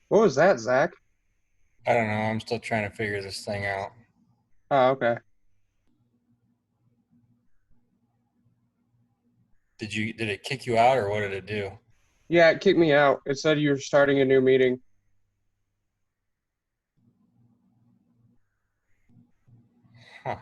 What was that, Zach? I don't know. I'm still trying to figure this thing out. Oh, okay. Did it kick you out or what did it do? Yeah, it kicked me out. It said you were starting a new meeting. Huh.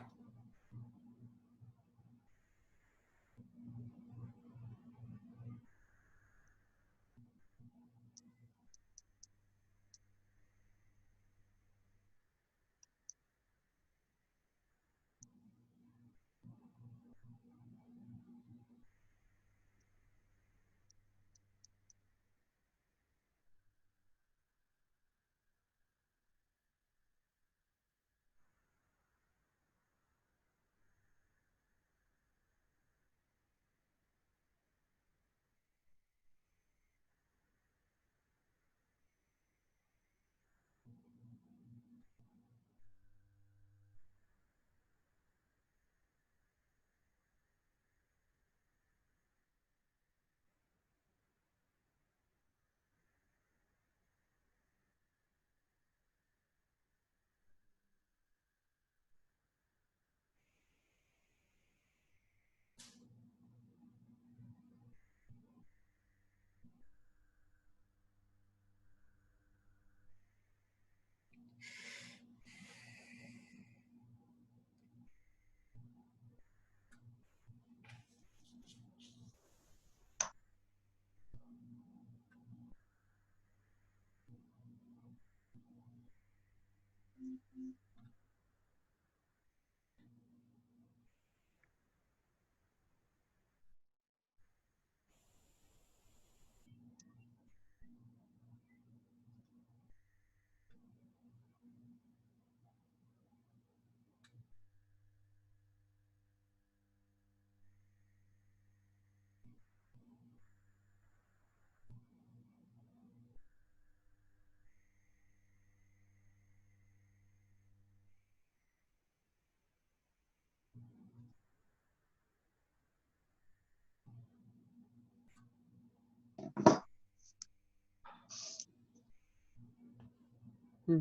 Hmm.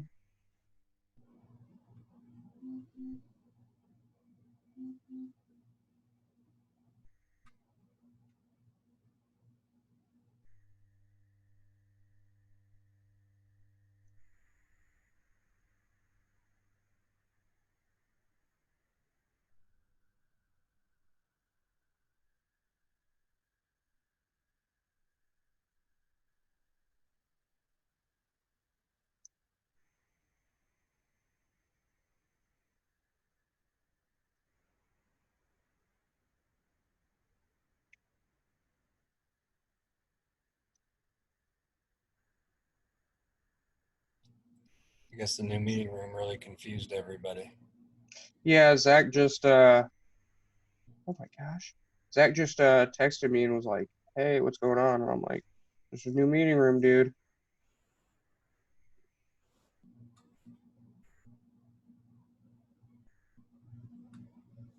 I guess the new meeting room really confused everybody. Yeah, Zach just oh my gosh. Zach just texted me and was like, "Hey, what's going on?" And I'm like, "There's a new meeting room, dude."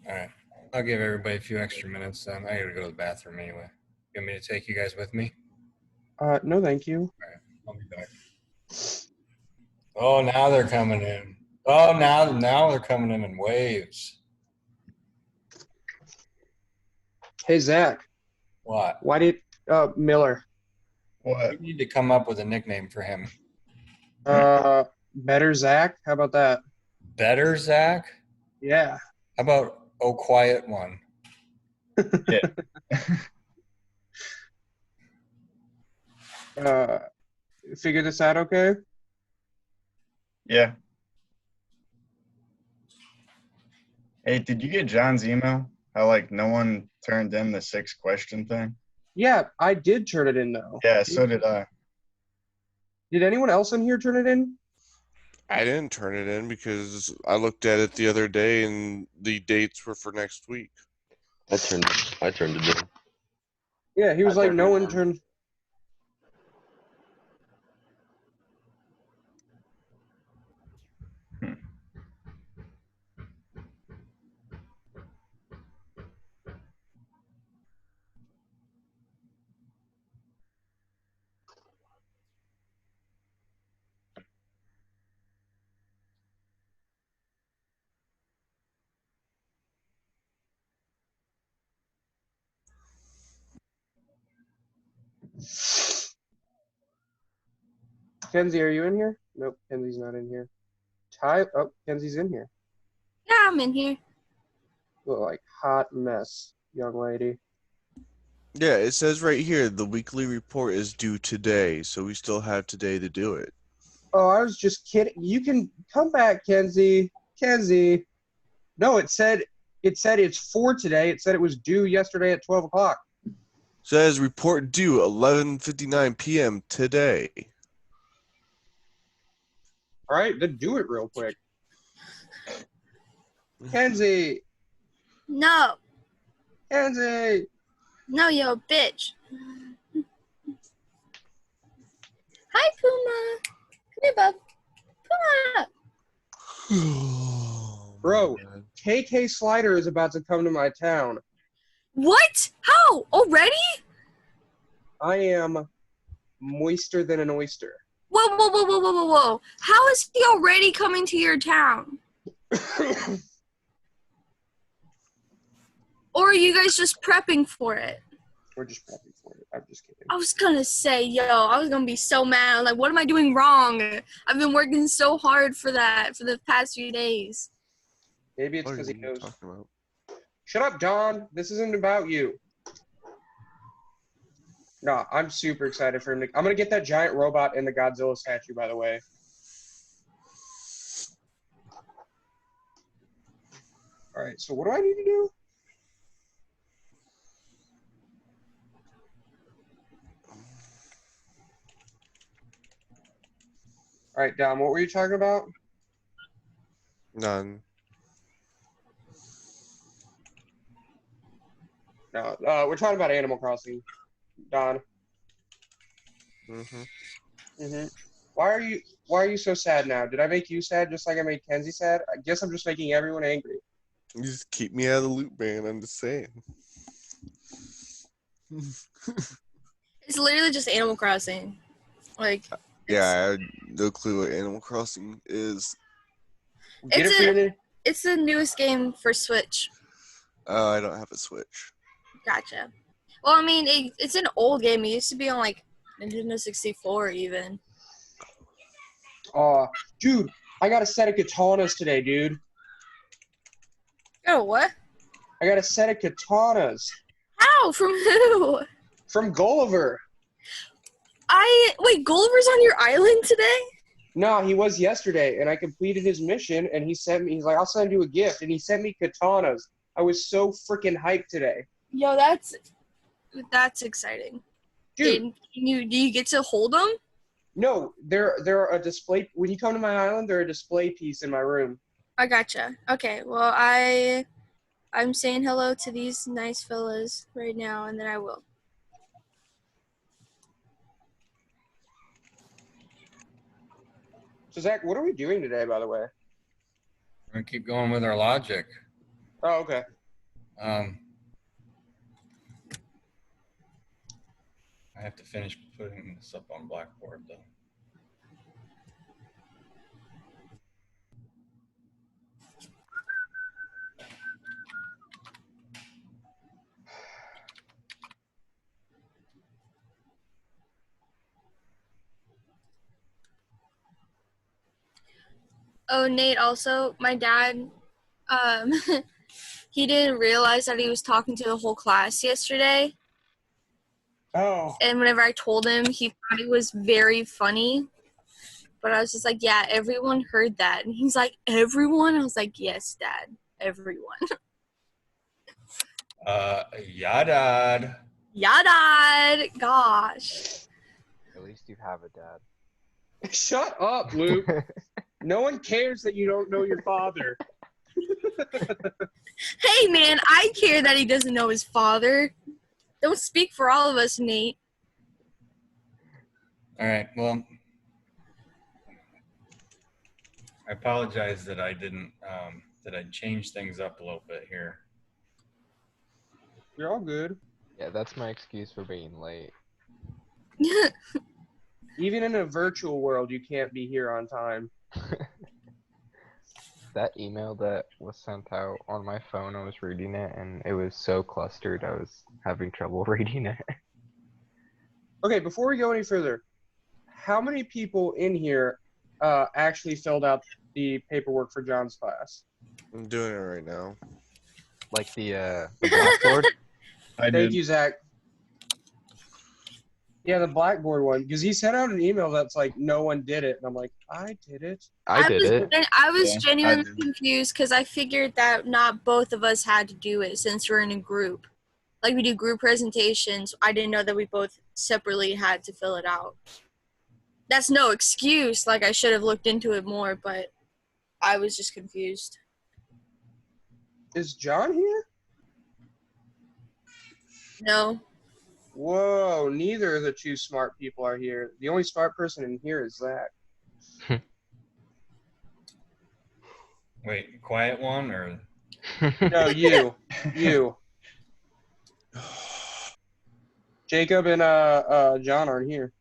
All right. I'll give everybody a few extra minutes then. I gotta go to the bathroom anyway. You want me to take you guys with me? No, thank you. All right. I'll be back. Oh, now they're coming in. Oh, now they're coming in waves. Hey, Zach, What? why did Miller You What? need to come up with a nickname for him. better Zach? How about that? Better Zach? Yeah. How about Oh Quiet One? Yeah. uh, Figure this out, okay? Yeah. Hey, did you get John's email? How like no one turned in the 6 question thing? Yeah, I did turn it in though. Yeah, so did I. Did anyone else in here turn it in? I didn't turn it in because I looked at it the other day and the dates were for next week. I turned it in. Yeah, he I was like, turned no it one in. turned. Hmm. Kenzie, are you in here? Nope, Kenzie's not in here. Oh, Kenzie's in here. Yeah, I'm in here. Look like hot mess, young lady. Yeah, it says right here the weekly report is due today, so we still have today to do it. Oh, I was just kidding. You can come back, Kenzie. Kenzie. No, it said it's for today. It said it was due yesterday at 12 o'clock. Says report due 11:59 p.m. today. All right, then do it real quick. Kenzie. No. Kenzie. No, you're a bitch. Hi, Puma. Come here, bub. Puma. Bro, KK Slider is about to come to my town. What? How? Already? I am moister than an oyster. Whoa, whoa, whoa, whoa, whoa, whoa, whoa. How is he already coming to your town? Or are you guys just prepping for it? We're just prepping for it. I'm just kidding. I was gonna say, I was gonna be so mad. Like, what am I doing wrong? I've been working so hard for that for the past few days. Maybe it's What are because he you knows. talking about? Shut up, Don. This isn't about you. No, I'm super excited for him to. I'm gonna get that giant robot and the Godzilla statue, by the way. All right. So what do I need to do? All right, Dom. What were you talking about? None. No, we're talking about Animal Crossing, Don. Mm-hmm. Why are you so sad now? Did I make you sad just like I made Kenzie sad? I guess I'm just making everyone angry. You just keep me out of the loop, man. I'm just saying. It's literally just Animal Crossing. Like, Yeah, I had no clue what Animal Crossing is. Get it for your it's the newest game for Switch. Oh, I don't have a Switch. Gotcha. Well, I mean, it's an old game. It used to be on, like, Nintendo 64 even. Dude, I got a set of katanas today, dude. Oh, what? I got a set of katanas How? From who? from Gulliver. Wait, Gulliver's on your island today? No, he was yesterday, and I completed his mission, and he's like, I'll send you a gift, and he sent me katanas. I was so freaking hyped today. Yo, that's exciting. Dude. Do you get to hold them? No, they're a display. When you come to my island, they're a display piece in my room. I gotcha. Okay, well, I'm saying hello to these nice fellas right now, and then I will. So, Zach, what are we doing today, by the way? We're gonna keep going with our logic. Oh, okay. I have to finish putting this up on Blackboard though. Oh, Nate, also, my dad, he didn't realize that he was talking to the whole class yesterday. Oh. And whenever I told him, he thought it was very funny. But I was just like, yeah, everyone heard that. And he's like, everyone? I was like, yes, Dad, everyone. Yeah, Dad. Yeah, Dad. Gosh. At least you have a dad. Shut up, Luke. No one cares that you don't know your father. Hey, man, I care that he doesn't know his father. Don't speak for all of us, Nate. All right. Well, I apologize that I didn't that I changed things up a little bit here. You're all good. Yeah, that's my excuse for being late. Even in a virtual world, you can't be here on time. That email that was sent out on my phone, I was reading it, and it was so clustered, I was having trouble reading it. Okay, before we go any further, how many people in here actually filled out the paperwork for John's class? I'm doing it right now. Like the blackboard. I Thank did. you, Zach. Yeah, the Blackboard one, because he sent out an email that's like, no one did it. And I'm like, I did it. I did it. I was Yeah, I genuinely did. confused because I figured that not both of us had to do it since we're in a group. Like we do group presentations. I didn't know that we both separately had to fill it out. That's no excuse. Like I should have looked into it more, but I was just confused. Is John here? No. Whoa, neither of the two smart people are here. The only smart person in here is Zach. Wait, quiet one or? No, you. You. Jacob and John aren't here.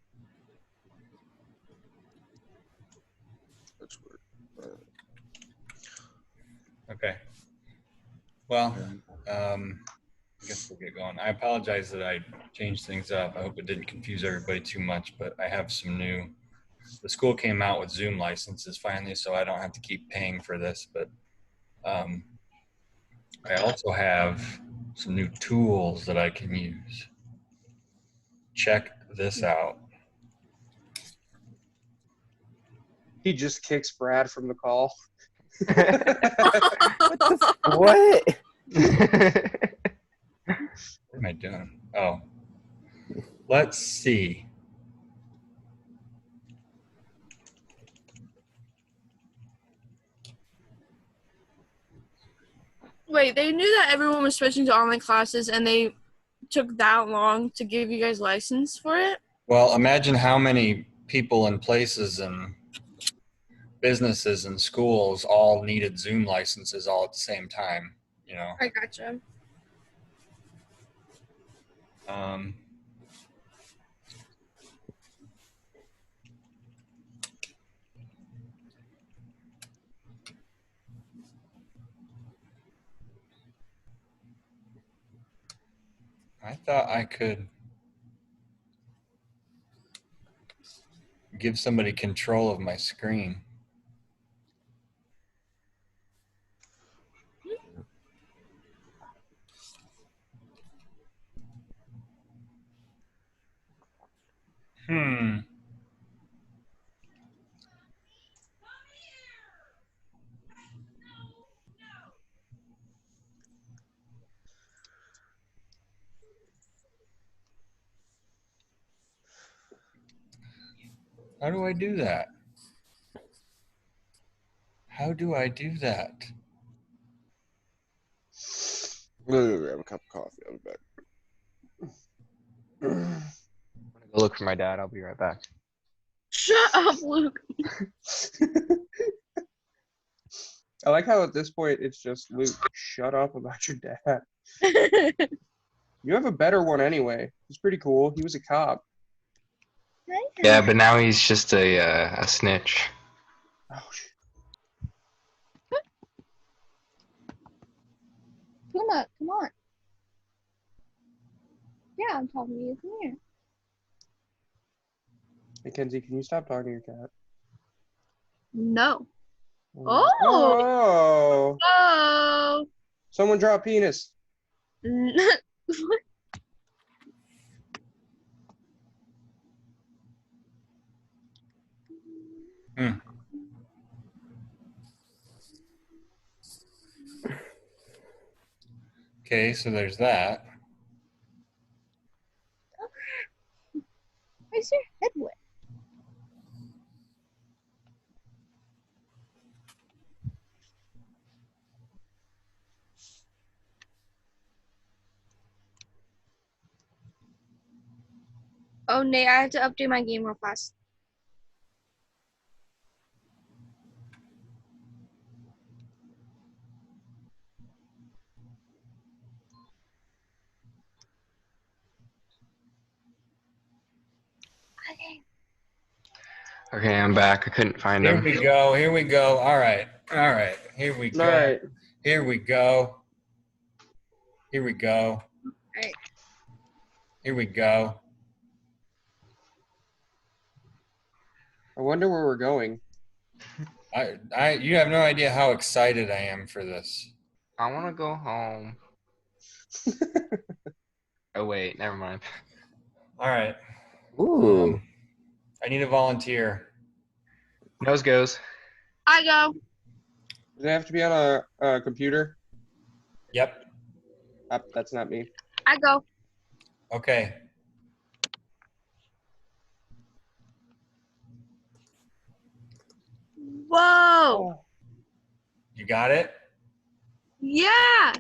That's weird. Okay. Well, I guess we'll get going. I apologize that I changed things up. I hope it didn't confuse everybody too much, but I have some new. The school came out with Zoom licenses finally, so I don't have to keep paying for this. But I also have some new tools that I can use. Check this out. He just kicks Brad from the call. What? What am I doing? Oh, let's see. Wait, they knew that everyone was switching to online classes and they took that long to give you guys license for it? Well, imagine how many people and places and businesses and schools all needed Zoom licenses all at the same time, you know. I gotcha. I thought I could give somebody control of my screen. How do I do that? How do I do that? I'm gonna go grab a cup of coffee. I'll be back. I'm gonna go look for my dad. I'll be right back. Shut up, Luke. I like how at this point it's just Luke, shut up about your dad. You have a better one anyway. He's pretty cool. He was a cop. Yeah, but now he's just a snitch. Oh, shit. Come on. Yeah, I'm talking to you. Come here. Mackenzie, can you stop talking to your cat? No. Oh. Oh. Oh. Oh. Someone drop penis. Okay, so there's that. Where's your head wet? Oh, Nate, I have to update my game real fast. Okay. Okay, I'm back. I couldn't find Here him. we go. Here we go. All right. All right. Here we go. All right. Here we go. Here we go. Right. Here we go. I wonder where we're going. You have no idea how excited I am for this. I want to go home. Oh wait, never mind. All right. Ooh. I need a volunteer. Nose goes. I go. Does it have to be on a computer? Yep. That's not me. I go. Okay. Whoa. Oh, You got it? Yeah.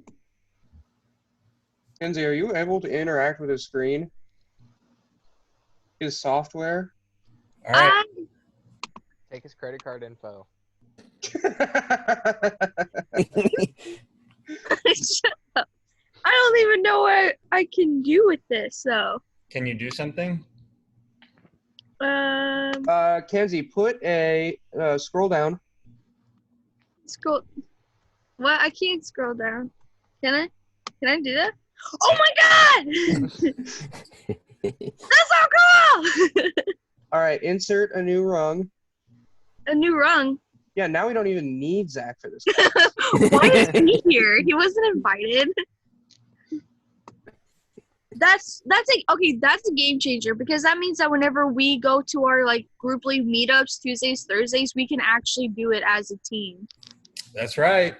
Kenzie, are you able to interact with his screen? His software? All right. Take his credit card info. Shut up. I don't even know what I can do with this, so. Can you do something? Kenzie, put a scroll down. Scroll. What? I can't scroll down. Can I? Can I do that? Oh my god! That's so cool! All right, insert a new rung. A new rung. Yeah, now we don't even need Zach for this. Why is he here? He wasn't invited. That's like okay, that's a game changer because that means that whenever we go to our like grouply meetups Tuesdays, Thursdays, we can actually do it as a team. That's right.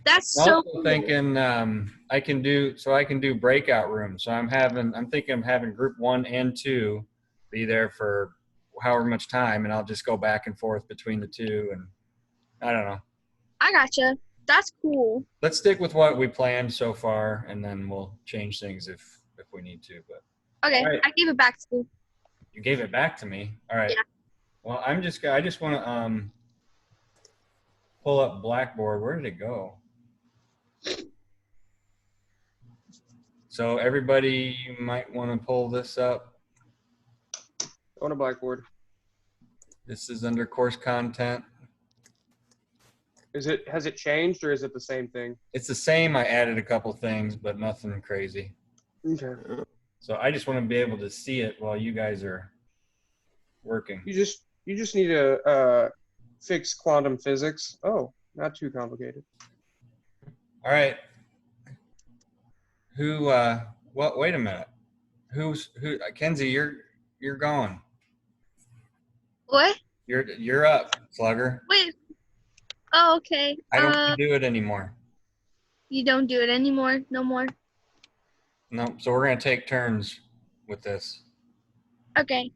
That's I'm so also cool. thinking I can do breakout rooms. So I'm thinking of having group 1 and 2 be there for however much time, and I'll just go back and forth between the two, and I don't know. I gotcha. That's cool. Let's stick with what we planned so far, and then we'll change things if we need to. But Okay, All right. I gave it back to you. you gave it back to me. All right. Yeah. Well, I just want to pull up Blackboard. Where did it go? So everybody, you might want to pull this up. On a Blackboard. This is under course content. Has it changed or is it the same thing? It's the same. I added a couple things, but nothing crazy. Okay. So I just want to be able to see it while you guys are working. You just need to fix quantum physics. Oh, not too complicated. All right. Wait a minute. Who? Kenzie, you're gone. What? You're up, Slugger. Wait. Oh, okay. I don't do it anymore. You don't do it anymore? No more? No. So we're gonna take turns with this. Okay.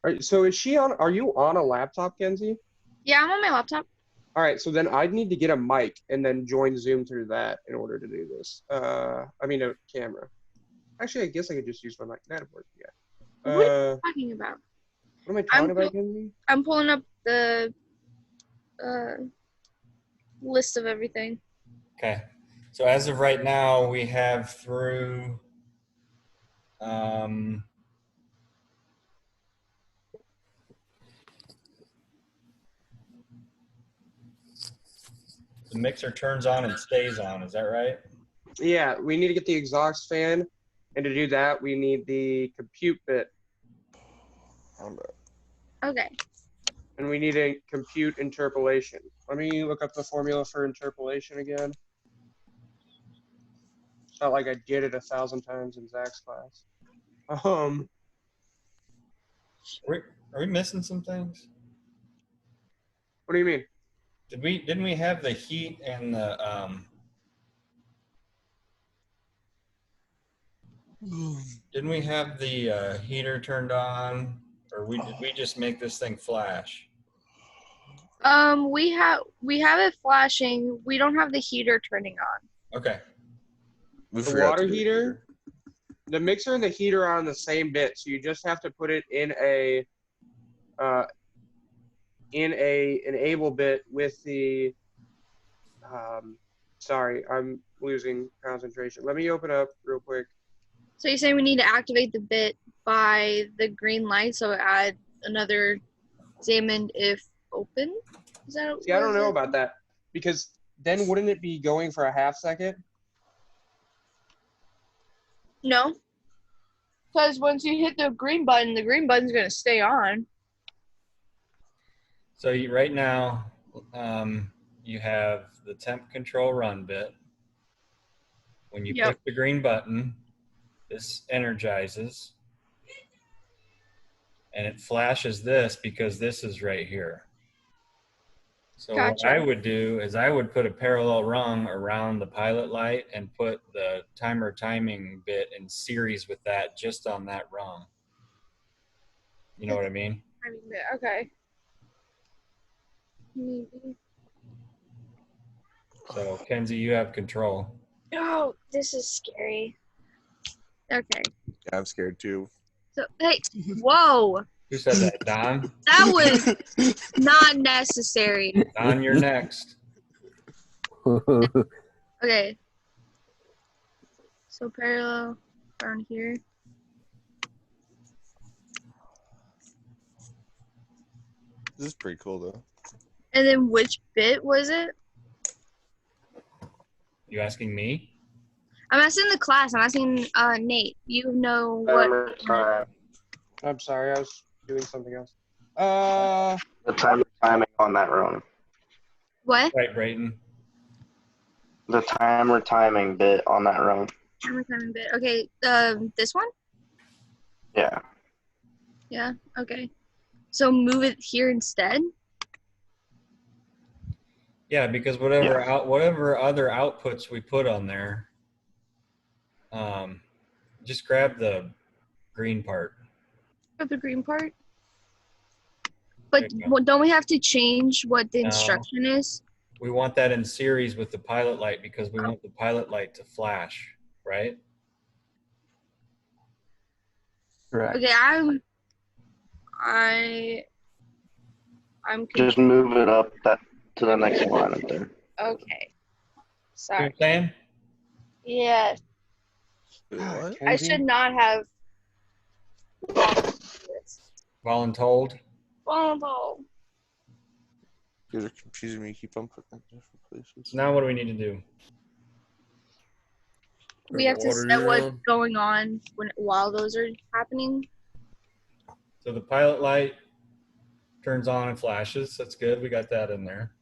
All right, so are you on a laptop, Kenzie? Yeah, I'm on my laptop. All right, so then I'd need to get a mic and then join Zoom through that in order to do this. I mean a camera. Actually, I guess I could just use my mic. That'd work, yeah. What are you talking about? What am I talking about, Kenzie? I'm pulling up the list of everything. Okay. So as of right now, we have through the mixer turns on and stays on. Is that right? Yeah, we need to get the exhaust fan, and to do that, we need the compute bit, Okay. and we need a compute interpolation. Let me look up the formula for interpolation again. It's not like I did it 1,000 times in Zach's class. Are we missing some things? What do you mean? Didn't we have the heat and the didn't we have the heater turned on, or did we just make this thing flash? We have it flashing. We don't have the heater turning on. Okay. We The forgot water to do heater, the mixer and the heater are on the same bit, so you just have to put it in a enable bit with the sorry, I'm losing concentration. Let me open up real quick. So you're saying we need to activate the bit by the green light, so add another examined if open? Is that See, I don't know about that, because then wouldn't it be going for a half second? No. Because once you hit the green button's going to stay on. So right now, you have the temp control run bit. When you Yep. push the green button, this energizes. And it flashes this because this is right here. So what Gotcha. I would do is I would put a parallel rung around the pilot light and put the timer timing bit in series with that just on that rung. You know what I mean? Okay. Maybe. So Kenzie, you have control. Oh, this is scary. Okay. Yeah, I'm scared too. So, hey, whoa. Who said that? Don? That was not necessary. Don, you're next. Okay. So parallel down here. This is pretty cool though. And then which bit was it? You asking me? I'm asking the class. I'm asking Nate. You know what? I'm sorry, I was doing something else. The timing on that run. What? Right, Brayton. The timer timing bit on that run. Timer timing bit. Okay. This one? Yeah. Yeah. Okay. So move it here instead. Yeah, because whatever other outputs we put on there, just grab the green part. Of the green part. But There you go. don't we have to change what the No. instruction is? We want that in series with the pilot light because we want the pilot light to flash, right? Correct. Okay. I'm Just move it up to the next line up there. okay. You know what Sorry. I'm saying? Yes. Wait, what? I should not have. Voluntold. Oh, You guys are confusing me. Keep on putting it in different places. So now what do we need to do? we have to set what's going on while those are happening. So the pilot light turns on and flashes. That's good. We got that in there.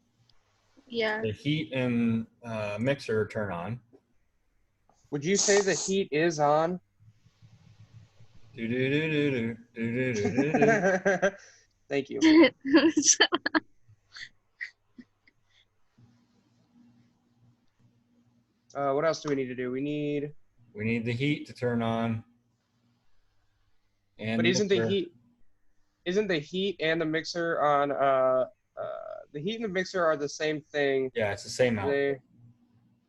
Yeah. The heat and mixer turn on. Would you say the heat is on? Do do do do do do do do do. Thank you. What else do we need to do? We need. We need the heat to turn on. And But isn't the mixer. heat? Isn't the heat and the mixer on? The heat and the mixer are the same thing. Yeah, it's the same out.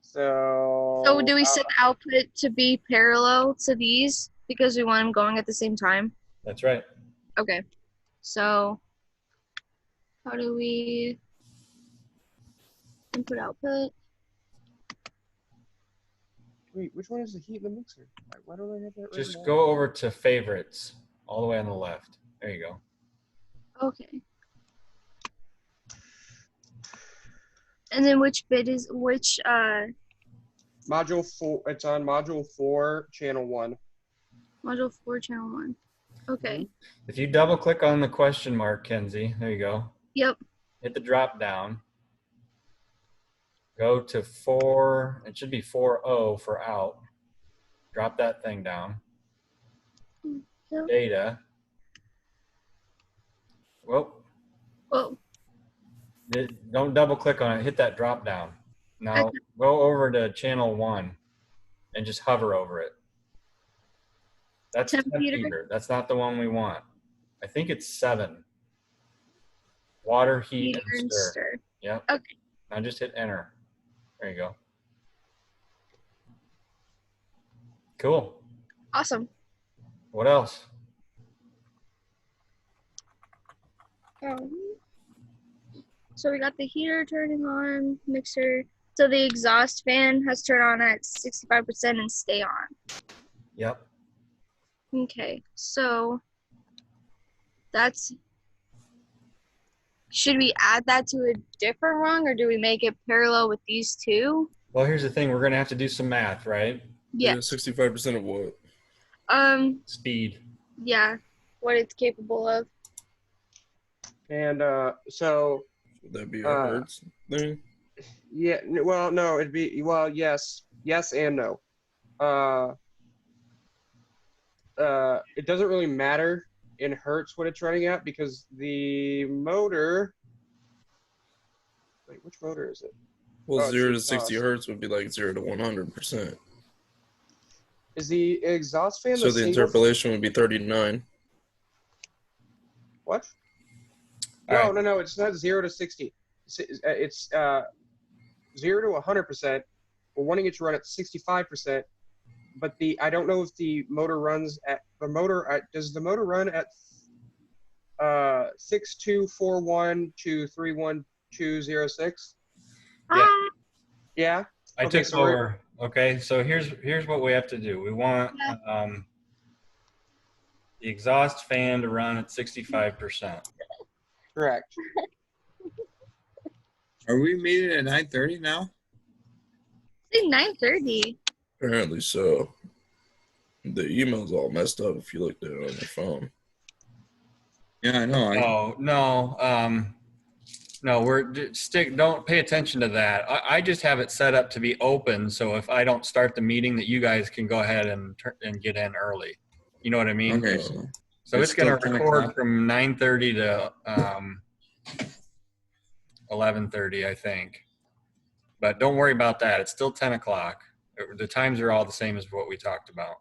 So do we set the output to be parallel to these because we want them going at the same time? That's right. Okay. So how do we input output? Wait, which one is the heat and the mixer? Why don't I have that written Just down? go over to favorites all the way on the left. There you go. Okay. And then which bit is which Module 4. It's on module 4, channel 1. module 4 channel 1. Okay. If you double click on the question mark, Kenzie, there you go. Yep. Hit the drop down. Go to 4, it should be 4.0 for out. Drop that thing down. Yep. Data. Well, Whoa. don't double click on it, hit that drop down. Now Okay. go over to channel 1 and just hover over it. That's Temp temp heater? heater. That's not the one we want. I think it's 7. Water, heat, Heater and and stir. stir. Yep. Okay. Now just hit enter. There you go. Cool. Awesome. What else? So we got the heater turning on, mixer. So the exhaust fan has turned on at 65% and stay on. Yep. Okay, so that's, should we add that to a different rung or do we make it parallel with these two? Well, here's the thing. We're going to have to do some math, right? Yeah. 65% of what? Speed. Yeah, what it's capable of. And so Would that be a uh, Hertz thing? yeah, well, no, it'd be well, yes, and no. It doesn't really matter in hertz what it's running at because the motor. Wait, which motor is it? Well, Oh, it's the 0 to 60 exhaust. hertz would be like 0 to 100%. Is the exhaust fan So the the single? interpolation would be 39. What? All right. No, it's not 0 to 60. It's 0 to 100%. We're wanting it to run at 65%. But I don't know if the motor runs at does the motor run at 6241 to 31206? Yeah. Yeah. I Okay, took over. Okay, so here's what we have to do. We want the exhaust fan to run at 65%. Correct. Are we meeting at 9:30 now? It's 9:30. Apparently so. The email's all messed up if you looked at it on your phone. Yeah, I know. No, don't pay attention to that. I just have it set up to be open, so if I don't start the meeting, that you guys can go ahead and get in early. You know what I mean? Okay, So it's going to still 10 record o'clock? from 9:30 to 11:30, I think. But don't worry about that. It's still 10 o'clock. The times are all the same as what we talked about.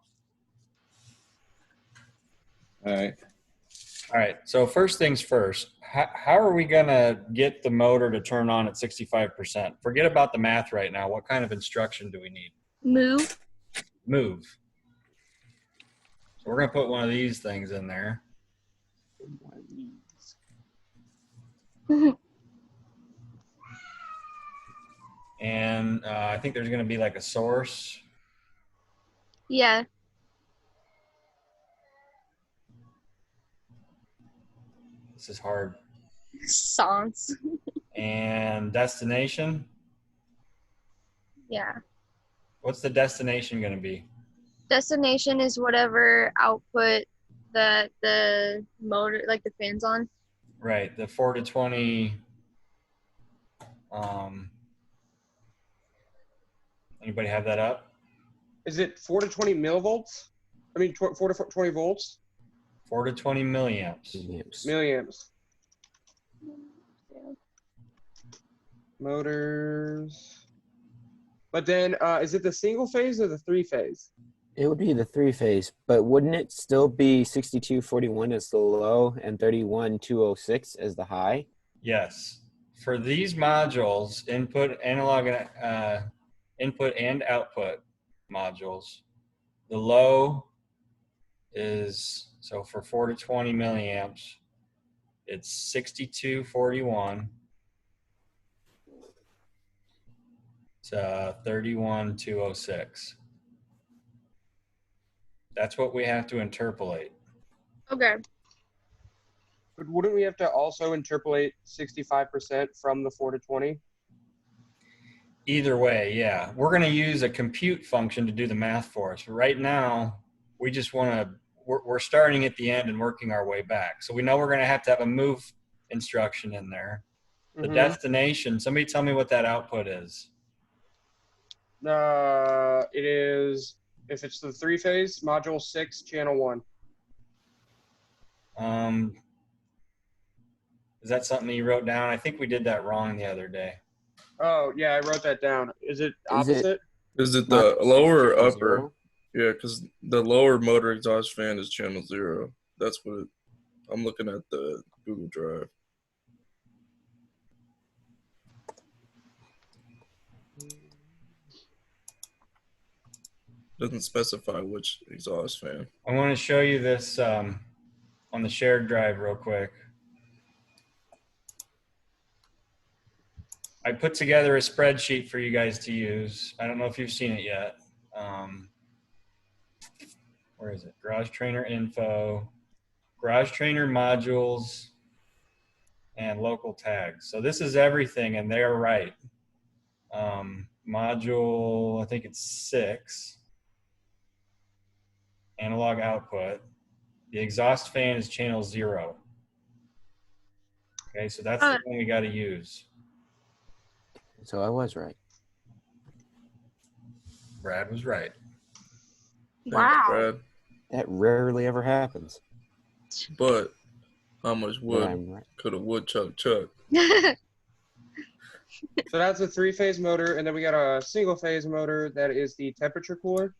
All right. All right. So first things first, how are we going to get the motor to turn on at 65%? Forget about the math right now. What kind of instruction do we need? Move. Move. So we're going to put one of these things in there. And I think there's going to be like a source. Yeah. This is hard. Songs. And destination. Yeah. What's the destination going to be? Destination is whatever output that the motor, like the fan's on. Right. The 4 to 20. Anybody have that up? Is it 4 to 20 millivolts? I mean, 4 to 20 volts? 4 to 20 milliamps. Milliamps. Motors. But then, is it the single phase or the 3-phase? It would be the 3-phase, but wouldn't it still be 6241 as the low and 31206 as the high? Yes. For these modules, input and output modules, the low is, so for 4 to 20 milliamps, it's 6241 to 31206. That's what we have to interpolate. Okay. But wouldn't we have to also interpolate 65% from the 4 to 20? Either way, yeah. We're going to use a compute function to do the math for us. Right now, we just want to, we're starting at the end and working our way back. So we know we're going to have a move instruction in there. The destination, somebody tell me what that output is. It is, if it's the 3-phase, module 6, channel 1. Is that something you wrote down? I think we did that wrong the other day. Oh, yeah, I wrote that down. Is it opposite? Is it the lower or upper? Yeah, because the lower motor exhaust fan is channel 0. That's what I'm looking at the Google Drive. Doesn't specify which exhaust fan. I want to show you this on the shared drive real quick. I put together a spreadsheet for you guys to use. I don't know if you've seen it yet. Where is it? Garage Trainer info, Garage Trainer modules, and local tags. So this is everything, and they're right. Module, I think it's 6. Analog output. The exhaust fan is channel 0. Okay, so that's the one we got to use. So I was right. Brad was right. Wow. Brad. That rarely ever happens. But how much But wood I'm right. could a woodchuck chuck? So that's a 3-phase motor, and then we got a single-phase motor that is the temperature cooler.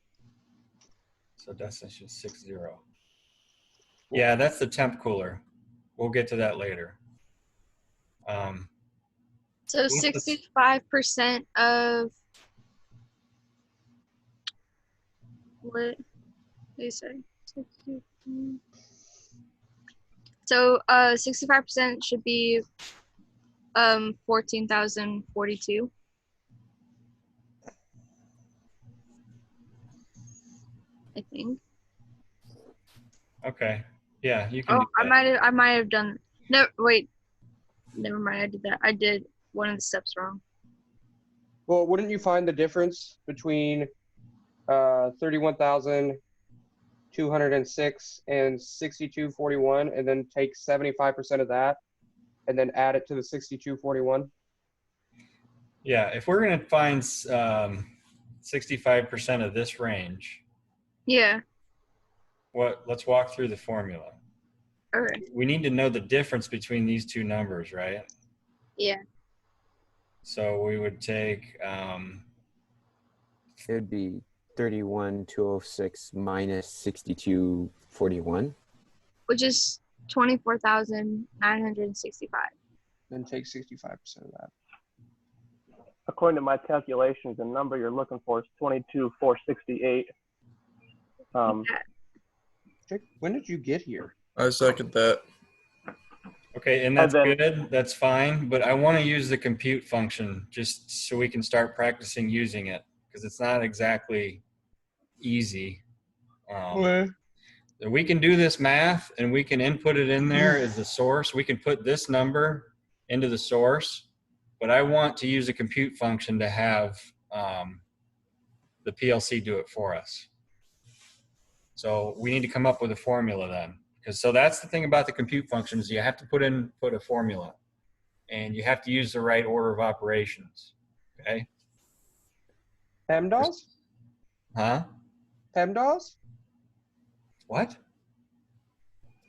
So destination 60. Yeah, that's the temp cooler. We'll get to that later. So 65% of what do you say? 60. So 65% should be 14,042. I think. Okay. Yeah, you can. Oh, do that. I might have done. No, wait. Never mind. I did that. I did one of the steps wrong. Well, wouldn't you find the difference between 31,206 and 6241, and then take 75% of that, and then add it to the 6241? Yeah, if we're going to find 65% of this range, Yeah. let's walk through the formula. Okay. We need to know the difference between these two numbers, right? Yeah. So we would take It would be 31,206 minus 6241. Which is 24,965. Then take 65% of that. According to my calculations, the number you're looking for is 22,468. Jake, when did you get here? I second that. Okay, and that's good. That's fine. But I want to use the compute function just so we can start practicing using it, because it's not exactly easy. We can do this math and we can input it in there as the source. We can put this number into the source, but I want to use a compute function to have the PLC do it for us. So we need to come up with a formula then. So that's the thing about the compute functions. You have to put a formula, and you have to use the right order of operations. Okay. PEMDAS? Huh? PEMDAS? What?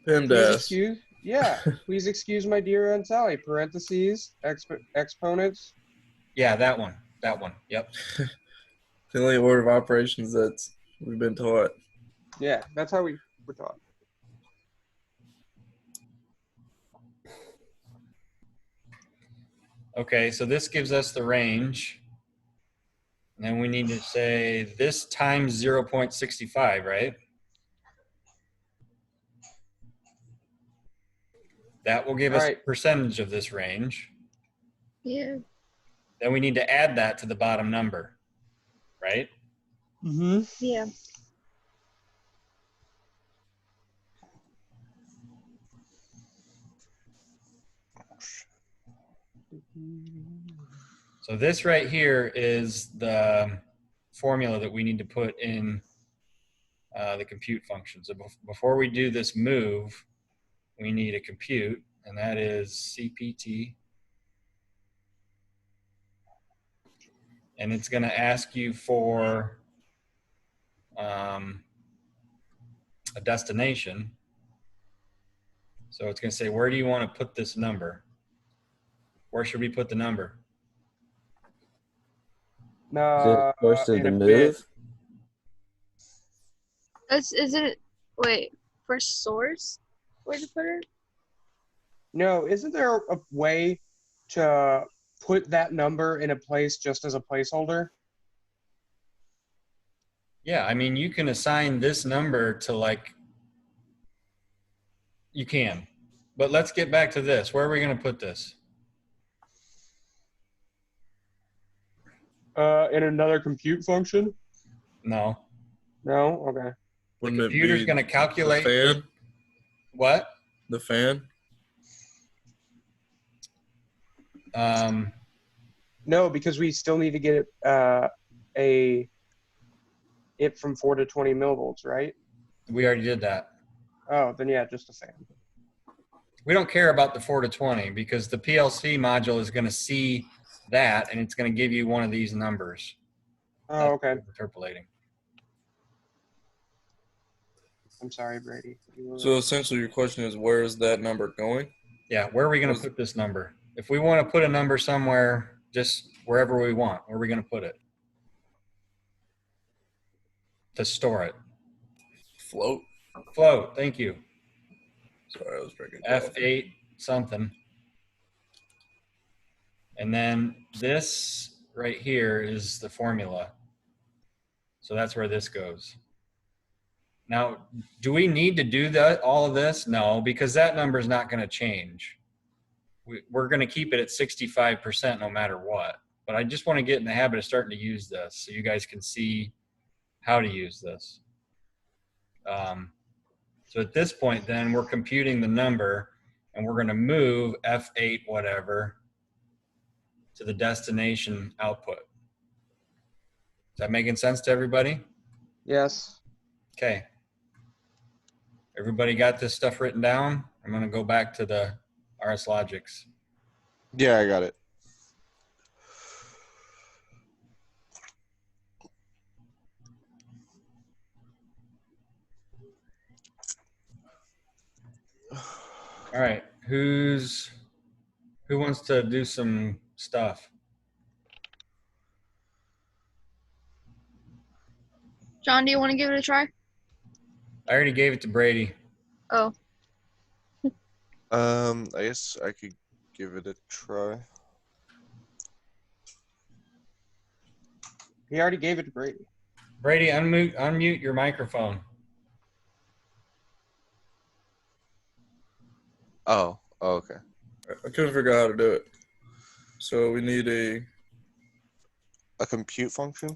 PEMDAS. Please excuse my dear Aunt Sally. Parentheses, exponents. Yeah, that one. That one. Yep. The only order of operations that we've been taught. Yeah, that's how we were taught. Okay, so this gives us the range. And then we need to say this times 0.65, right? That will give us a percentage of this range. Yeah. Then we need to add that to the bottom number, right? Mm-hmm. Yeah. So this right here is the formula that we need to put in the compute function. So before we do this move, we need a compute, and that is CPT. And it's going to ask you for a destination. So it's going to say, where do you want to put this number? Where should we put the number? Source of the move? Is it, wait, for source? Where to put it? No, isn't there a way to put that number in a place just as a placeholder? Yeah, I mean, you can assign this number to you can. But let's get back to this. Where are we going to put this? In another compute function? No. No? Okay. The computer's going to calculate. The fan? What? The fan? No, because we still need to get it from 4 to 20 millivolts, right? We already did that. Oh, then yeah, just a fan. We don't care about the 4 to 20 because the PLC module is going to see that and it's going to give you one of these numbers. Oh, okay. Interpolating. I'm sorry, Brady. So essentially, your question is, where is that number going? Yeah, where are we going to put this number? If we want to put a number somewhere, just wherever we want, where are we going to put it? To store it. Float. Float, thank you. Sorry, I was drinking. F8 something. And then this right here is the formula. So that's where this goes. Now, do we need to do that, all of this? No, because that number is not going to change. We're going to keep it at 65% no matter what. But I just want to get in the habit of starting to use this so you guys can see how to use this. So at this point, then, we're computing the number, and we're going to move F8 whatever to the destination output. Is that making sense to everybody? Yes. Okay. Everybody got this stuff written down? I'm going to go back to the RS Logics. Yeah, I got it. All right. Who wants to do some stuff? John, do you want to give it a try? I already gave it to Brady. Oh. I guess I could give it a try. He already gave it to Brady. Brady, unmute your microphone. Oh, okay. I couldn't figure out how to do it. So we need a compute function?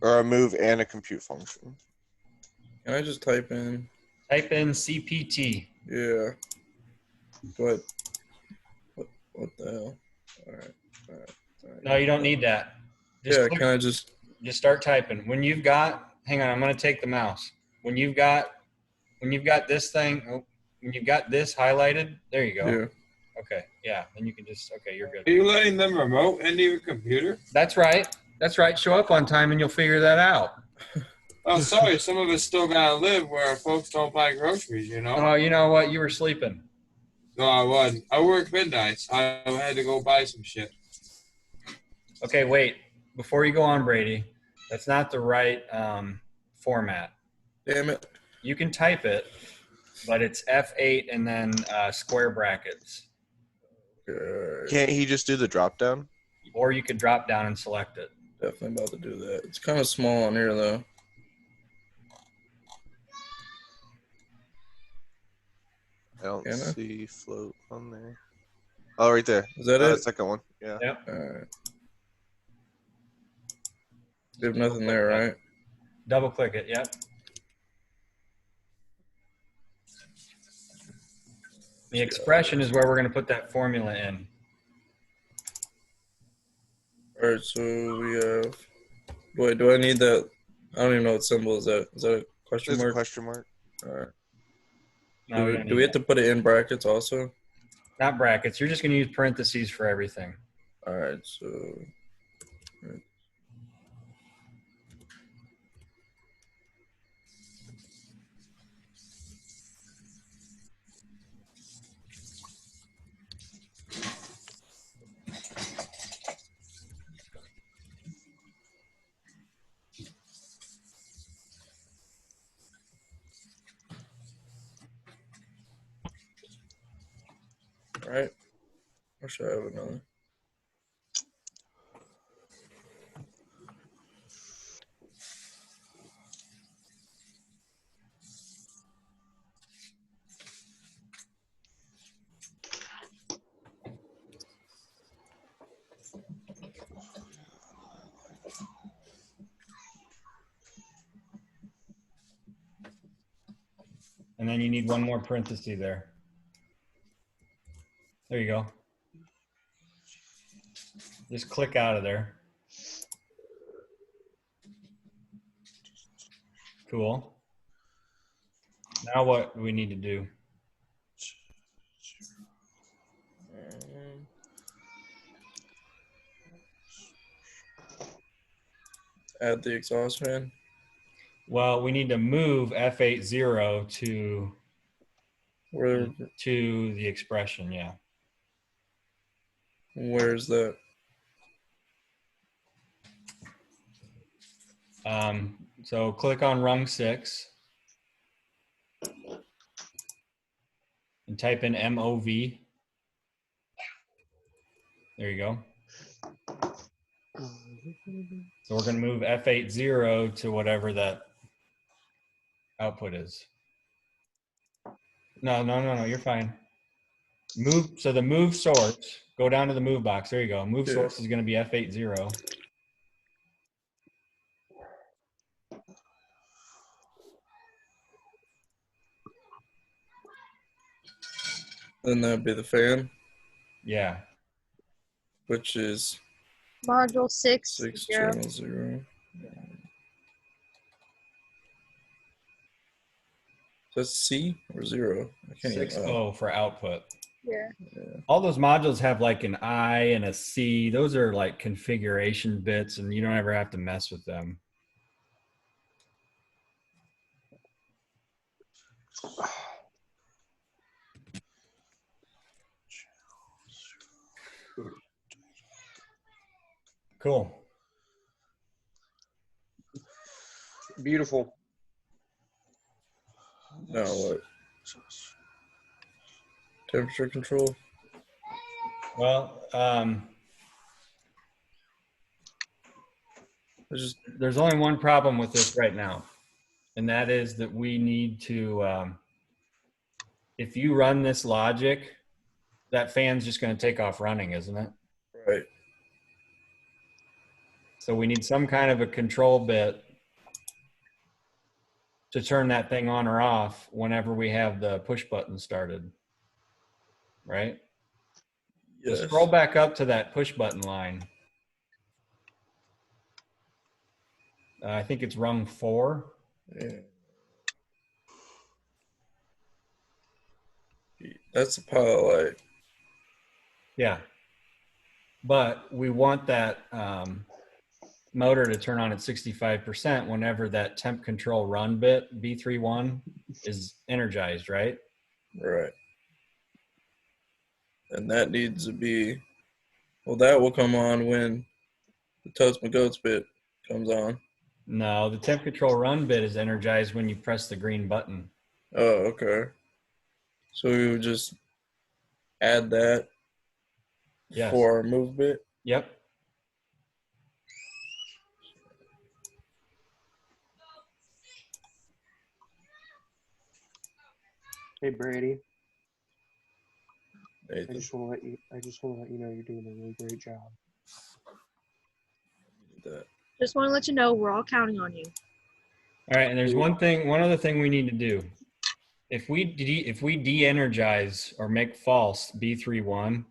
Or a move and a compute function? Can I just type in? Type in CPT. Yeah. But what the hell? All right. No, you don't need that. Yeah, can I just start typing. When you've got, hang on, I'm going to take the mouse. When you've got this thing, when you've got this highlighted, there you go. Yeah. Okay, yeah, then you can just, okay, you're good. Are you letting them remote into your computer? That's right. That's right. Show up on time and you'll figure that out. Oh, sorry. Some of us still gotta live where folks don't buy groceries, you know? Oh, you know what? You were sleeping. No, I wasn't. I work midnights. I had to go buy some shit. Okay, wait. Before you go on, Brady, that's not the right format. Damn it. You can type it, but it's F8 and then square brackets. Can't he just do the drop down? Or you could drop down and select it. Definitely about to do that. It's kind of small on here, though. I don't see float on there. Oh, right there. Is that it? The second one. Yeah. Yep. All right. There's nothing there, right? Double click it. Yep. The expression is where we're going to put that formula in. All right, so we have. Wait, do I need that? I don't even know what symbol is that. Is that a question There's mark? a question mark. All right. No, Do we have to put it in brackets also? Not brackets. You're just going to use parentheses for everything. All right, so. All right. Or should I have another? And then you need one more parenthesis there. There you go. Just click out of there. Cool. Now what do we need to do? add the exhaust fan? Well, we need to move F80 Where to the expression, yeah. where's that? So click on rung 6 and type in MOV. There you go. So we're going to move F80 to whatever that output is. No, you're fine. Move, so the move source, go down to the move box. There you go. Move source is going to be F80. Then that'd be the fan, Yeah. which is Module 6. 6 0. channel 0. That's C or 0? I can't 6O for output. Yeah. All those modules have like an I and a C. Those are like configuration bits, and you don't ever have to mess with them. Cool. Beautiful. Now what? Temperature control? Well, there's only one problem with this right now, and that is that we need to, if you run this logic, that fan's just going to take off running, isn't it? Right. So we need some kind of a control bit to turn that thing on or off whenever we have the push button started, right? Yes. So scroll back up to that push button line. I think it's rung 4. Yeah. That's a pilot light. Yeah. But we want that motor to turn on at 65% whenever that temp control run bit, B31, is energized, right? Right. And that needs to be, well, that will come on when the Totes My Goats bit comes on. No, the temp control run bit is energized when you press the green button. Oh, okay. So we would just add that for our move bit? Yep. Hey Brady. Nathan. I just want to let you know you're doing a really great job. Just want to let you know we're all counting on you. All right, and there's one other thing we need to do. If we de-energize or make false B31,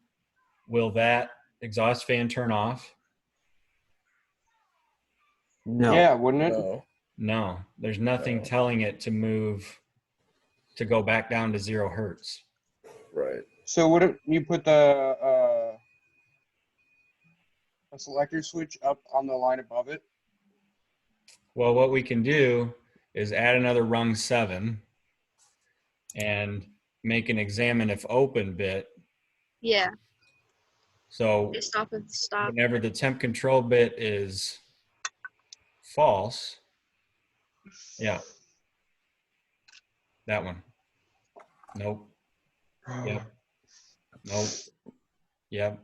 will that exhaust fan turn off? No. Yeah, wouldn't it? No. No, there's nothing telling it to move, to go back down to 0 hertz. Right. So wouldn't you put the a selector switch up on the line above it? Well, what we can do is add another rung 7 and make an examine if open bit. Yeah. So They stop and stop. whenever the temp control bit is false, yeah, that one. Nope. Yep. Nope. Yep.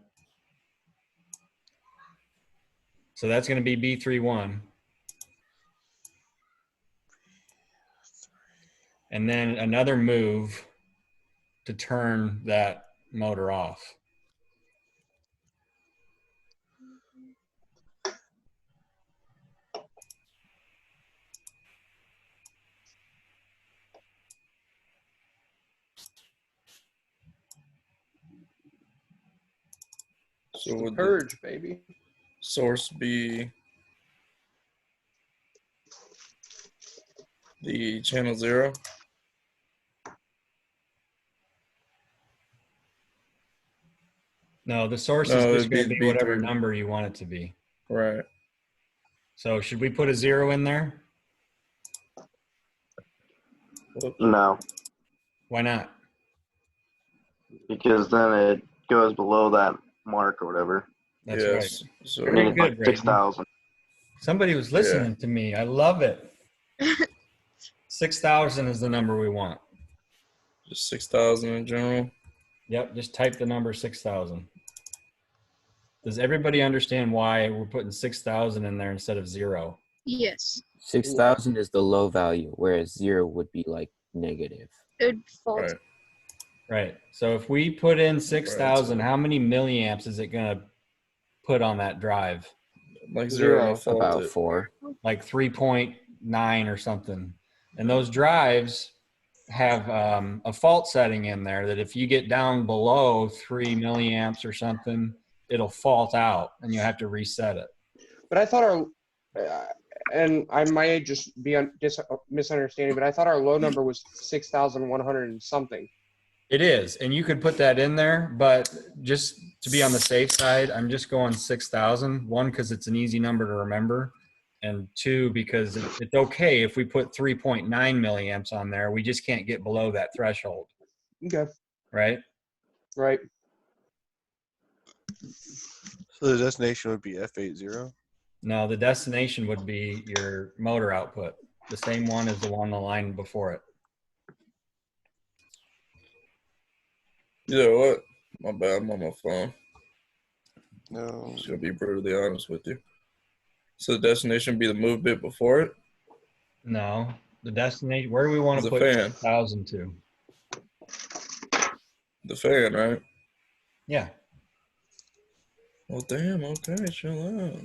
So that's going to be B31. And then another move to turn that motor off. So would Purge, baby. Source be the channel 0? No, the source No, is just it'd be going to the be whatever B3. number you want it to be. Right. So should we put a 0 in there? No, Why not? because then it goes below that mark or whatever. That's Yes. right. So I mean, Pretty it's good, like 6,000. Somebody was listening to me. I love it. 6,000 is the number we want. just 6,000 in general. Yep, just type the number 6,000. Does everybody understand why we're putting 6,000 in there instead of 0? Yes. 6,000 is the low value, whereas 0 would be like negative. It would fall. Right. Right. So if we put in 6,000, so- how many milliamps is it going to put on that drive? Like 0. About 4. Like 3.9 or something. And those drives have a fault setting in there that if you get down below 3 milliamps or something, it'll fault out and you have to reset it. But I thought our, and I might just be misunderstanding, but I thought our low number was 6,100 and something. It is, and you could put that in there, but just to be on the safe side, I'm just going 6,000. 1, because it's an easy number to remember, and 2, because it's okay if we put 3.9 milliamps on there. We just can't get below that threshold. Okay. Right? Right. So the destination would be F80? No, the destination would be your motor output, the same one as the one on the line before it. You know what? My bad. I'm on my phone. No. I'm just gonna be brutally honest with you. So the destination be the move bit before it? No, the destination. Where do we want to The put fan. 6,000 to? The fan, right? Yeah. Well, damn. Okay, chill out.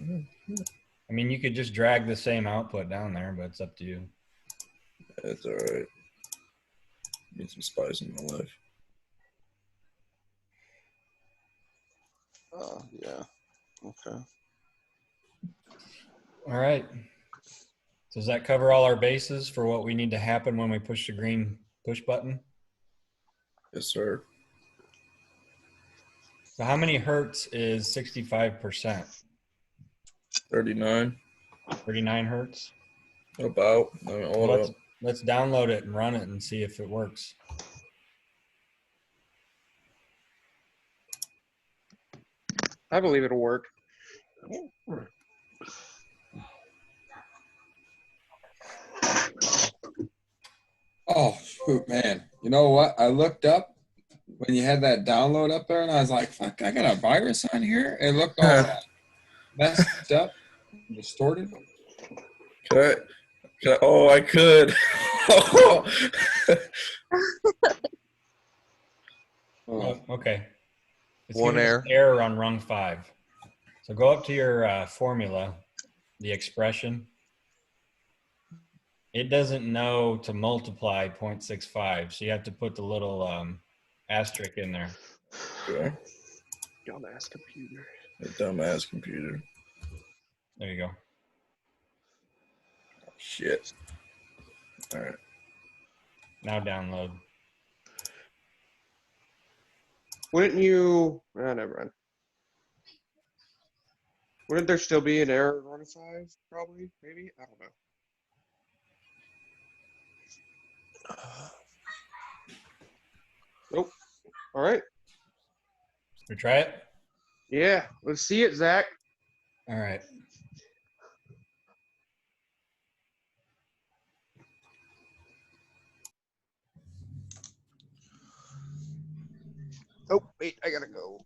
I mean, you could just drag the same output down there, but it's up to you. That's all right. Need some spice in my life. Yeah. Okay. All right. Does that cover all our bases for what we need to happen when we push the green push button? Yes, sir. So how many hertz is 65%? 39. 39 hertz? About. I mean, hold Let's, up. let's download it and run it and see if it works. I believe it'll work. Oh, shoot, man. You know what? I looked up when you had that download up there, and I was like, fuck, I got a virus on here. It looked all messed up, distorted. Could I? Oh, I could. Oh, okay. It's One giving us error. error on rung 5. So go up to your formula, the expression. It doesn't know to multiply 0.65, so you have to put the little asterisk in there. Okay. Dumbass computer. A dumbass computer. There you go. Shit. All right. Now download. Wouldn't you? Never mind. Wouldn't there still be an error at run 5? Probably, maybe. I don't know. Nope. All right. We try it? Yeah. Let's see it, Zach. All right. Oh, wait. I gotta go.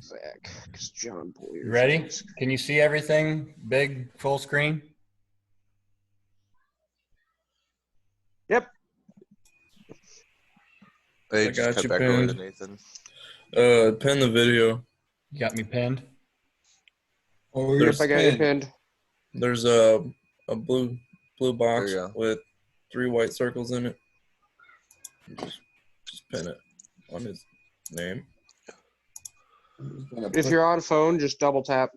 Zach, because John Boyer. You ready? Can you see everything big, full screen? Yep. Hey, I just got cut you back over to pinned. Nathan. Pin the video. You got me pinned? Oh, Yep, I got it pinned. There's a blue box There you go. with 3 white circles in it. Just pin it on his name. If you're on phone, just double tap.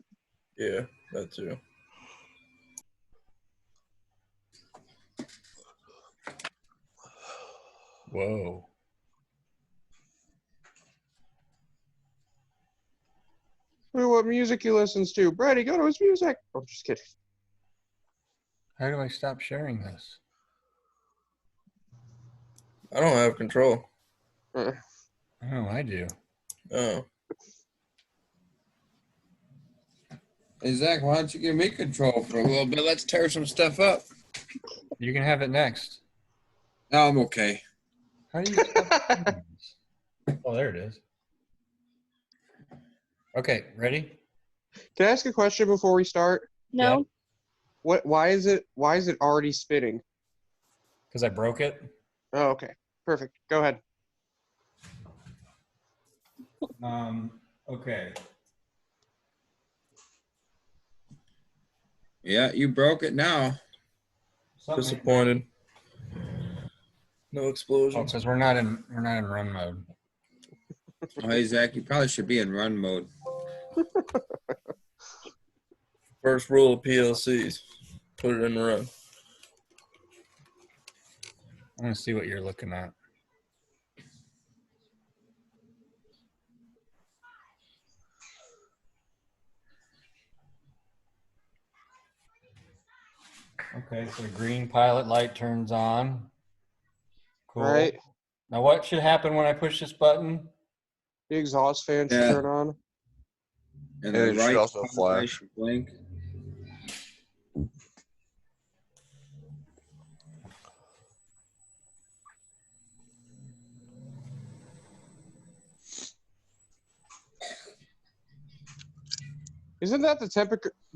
Yeah, that too. Whoa. What music he listens to. Brady, go to his music. Oh, just kidding. How do I stop sharing this? I don't have control. Oh, I do. Oh. Hey, Zach, why don't you give me control for a little bit? Let's tear some stuff up. You can have it next. No, I'm okay. How do you stop sharing this? Oh, there it is. Okay, ready? Can I ask a question before we start? No. What? Why is it already spinning? Because I broke it. Oh, okay. Perfect. Go ahead. Okay. Yeah, you broke it now. Disappointed. No Oh, explosions. because we're not in run mode. Oh, hey, Zach, you probably should be in run mode. First rule of PLCs: put it in run. I want to see what you're looking at. Okay, so the green pilot light turns on. Cool. All right. Now what should happen when I push this button? The exhaust fan should Yeah. turn on. And And the it should right also pilot light flash. should blink. Isn't that the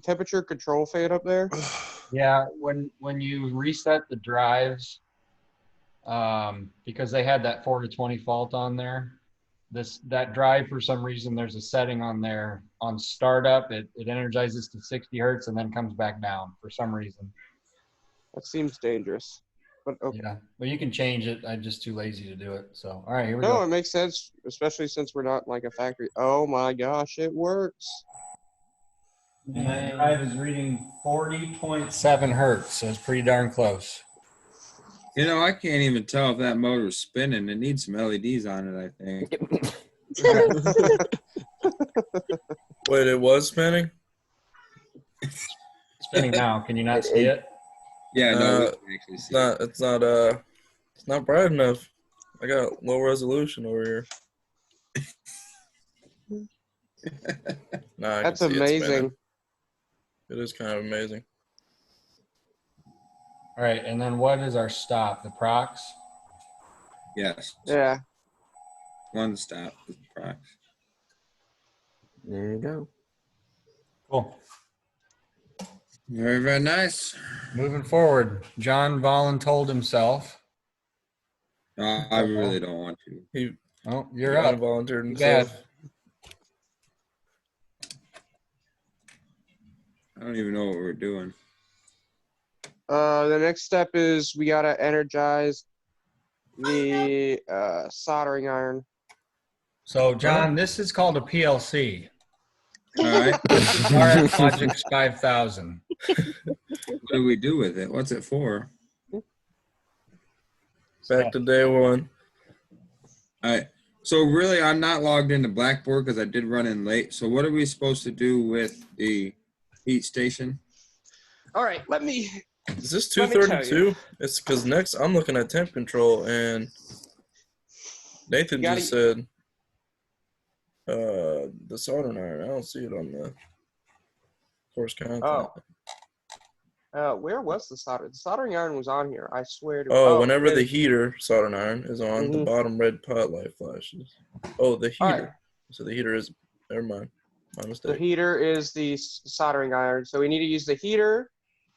temperature control fan up there? Yeah, when you reset the drives, because they had that 4 to 20 fault on there, that drive for some reason there's a setting on there on startup it energizes to 60 hertz and then comes back down for some reason. That seems dangerous. But okay. Yeah, but you can change it. I'm just too lazy to do it. So all right, here we No, go. it makes sense, especially since we're not like a factory. Oh my gosh, it works. And that drive is reading 40.7 hertz, so it's pretty darn close. You know, I can't even tell if that motor's spinning. It needs some LEDs on it, I think. Wait, it was spinning? Spinning now. Can you not see it? Yeah, no, we can actually see it. It's not bright enough. I got low resolution over here. Nah, I That's can see it spinning. amazing. It is kind of amazing. All right, and then what is our stop? The procs? Yes. Yeah. One stop with procs. There you go. Cool. Very, very nice. Moving forward, John voluntold himself. I really don't want to. You're up. Volunteered Too himself. bad. I don't even know what we're doing. The next step is we gotta energize the soldering iron. So, John, this is called a PLC. All right. RF Logix 5000. What do we do with it? What's it for? Back to day one. All right. So really, I'm not logged into Blackboard because I did run in late. So what are we supposed to do with the heat station? All right, let me. Is this Let me tell 232? It's because next I'm looking at temp control and Nathan just said the soldering iron. I don't see it on the course content. Where was the solder? The soldering iron was on here. I swear to. Whenever the heater soldering iron is on, the bottom red pot light flashes. Oh, the heater. Right. So the heater is. Never mind. My mistake. The heater is the soldering iron. So we need to use the heater,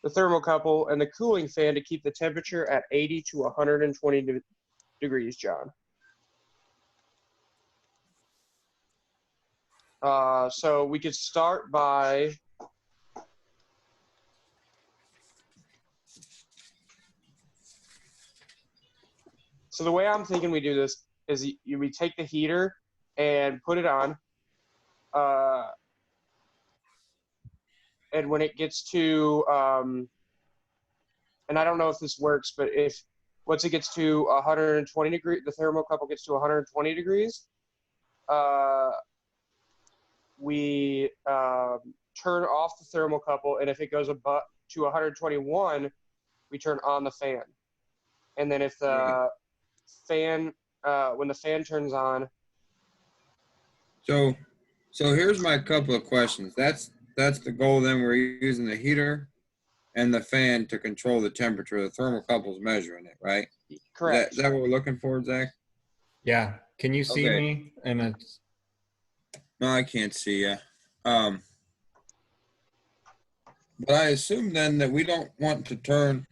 the thermocouple, and the cooling fan to keep the temperature at 80 to 120 degrees, John. So we could start by so the way I'm thinking we do this is we take the heater and put it on, and when it gets to and I don't know if this works, but once it gets to 120 degrees, the thermocouple gets to 120 degrees, we turn off the thermocouple, and if it goes to 121, we turn on the fan. And then if the fan, when the fan turns on. So here's my couple of questions. That's the goal. Then we're using the heater and the fan to control the temperature. The thermocouple's measuring it, right? Correct. Is that what we're looking for, Zach? Yeah. Can you see Okay. me? And it's No, I can't see you. But I assume then that we don't want to turn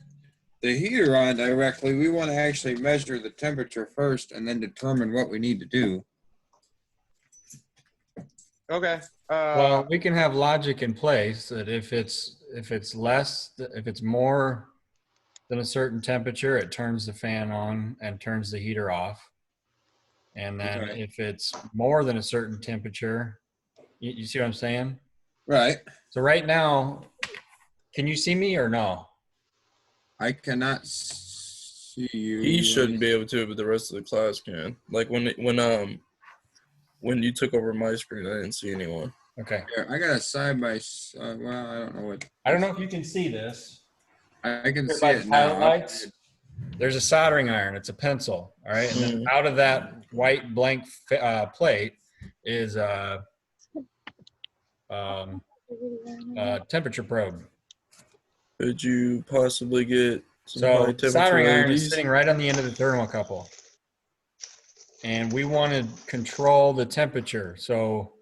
the heater on directly. We want to actually measure the temperature first and then determine what we need to do. Okay. well, we can have logic in place that if it's more than a certain temperature, it turns the fan on and turns the heater off. And then Okay. if it's more than a certain temperature, you see what I'm saying? Right. So right now, can you see me or no? I cannot see you. He shouldn't be able to, but the rest of the class can. Like when you took over my screen, I didn't see anyone. Okay. Here, I got a side by side. Well, I don't know what. I don't know if you can see this. I can Here see by it the now. pilot lights, there's a soldering iron. It's a pencil. All right. And then out of that white blank plate is a temperature probe. Could you possibly get some high So temperature soldering iron LEDs? is sitting right on the end of the thermocouple. And we want to control the temperature. So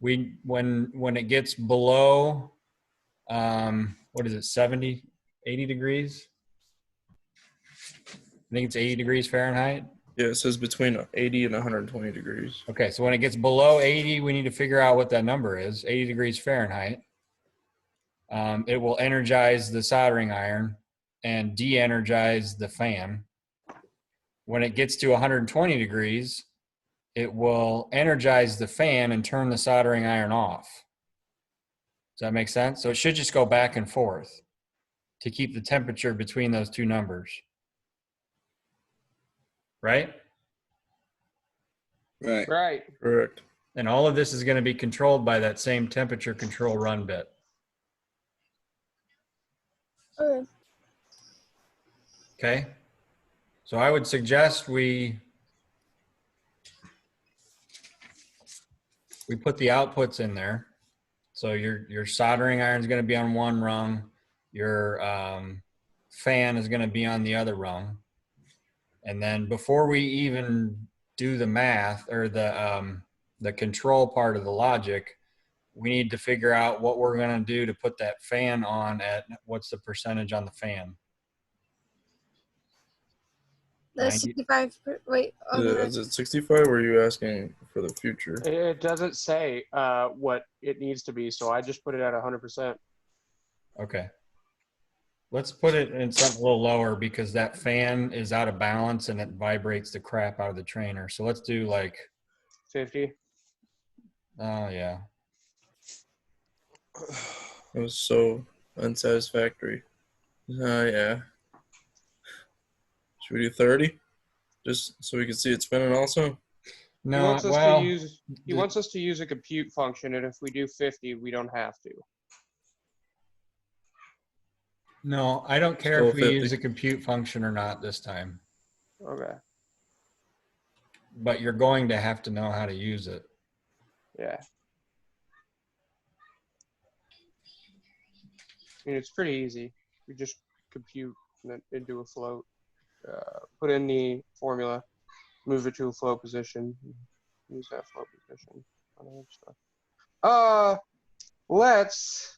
when it gets below, what is it, 70, 80 degrees? I think it's 80 degrees Fahrenheit. Yeah, it says between 80 and 120 degrees. Okay, so when it gets below 80, we need to figure out what that number is, 80 degrees Fahrenheit. It will energize the soldering iron and de-energize the fan. When it gets to 120 degrees, it will energize the fan and turn the soldering iron off. Does that make sense? So it should just go back and forth to keep the temperature between those two numbers. Right? Right. Right. Correct. And all of this is going to be controlled by that same temperature control run bit. Okay. So I would suggest we put the outputs in there. So your soldering iron is going to be on one rung. Your fan is going to be on the other rung. And then before we even do the math or the control part of the logic, we need to figure out what we're going to do to put that fan on at what's the percentage on the fan. The 65. Wait. Is it 65 or are you asking for the future? It doesn't say what it needs to be, so I just put it at 100%. Okay. Let's put it in something a little lower because that fan is out of balance and it vibrates the crap out of the trainer. So let's do like 50. Oh, yeah. It was so unsatisfactory. Yeah. Should we do 30? Just so we can see it spinning also? No, he wants us well, to use wants us to use a compute function, and if we do 50, we don't have to. no, I don't care Still if we 50. use a compute function or not this time, Okay. but you're going to have to know how to use it. Yeah. I mean, it's pretty easy. We just compute and then do a float. Put in the formula, move it to a float position, use that float position. Let's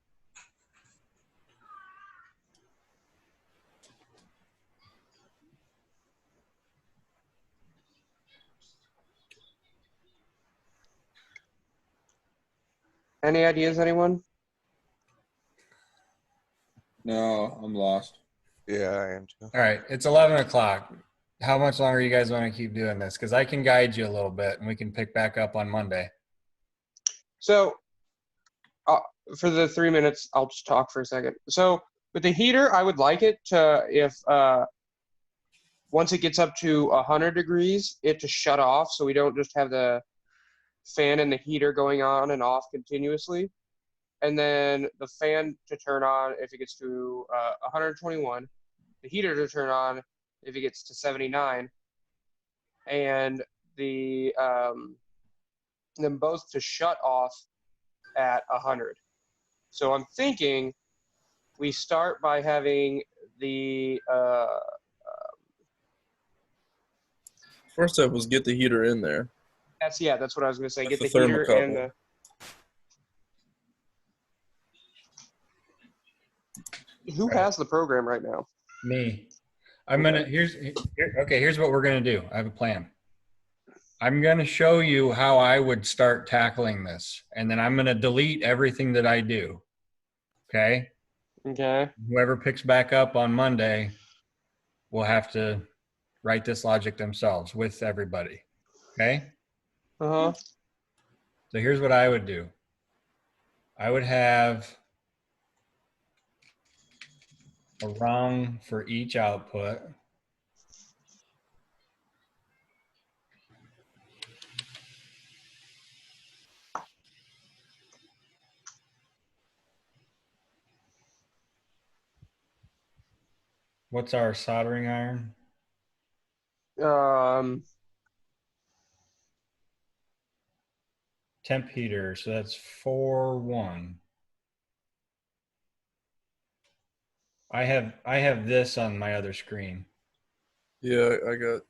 any ideas, anyone? No, I'm lost. Yeah, I am too. All right, it's 11 o'clock. How much longer you guys want to keep doing this? Because I can guide you a little bit and we can pick back up on Monday. So for the 3 minutes, I'll just talk for a second. So with the heater, I would like it to, if once it gets up to 100 degrees, it to shut off so we don't just have the fan and the heater going on and off continuously. and then the fan to turn on if it gets to 121, the heater to turn on if it gets to 79, and them both to shut off at 100. So I'm thinking we start by having the First step was get the heater in there. that's what I was gonna say. With Get the the heater and thermocouple. Who has the program right now? Me. I'm gonna here's what we're gonna do. I have a plan. I'm gonna show you how I would start tackling this, and then I'm gonna delete everything that I do. Okay? Okay. Whoever picks back up on Monday will have to write this logic themselves with everybody. Okay? Uh-huh. So here's what I would do. I would have a rung for each output. What's our soldering iron? Temp heater, so that's 4-1. I have this on my other screen. Yeah, I got.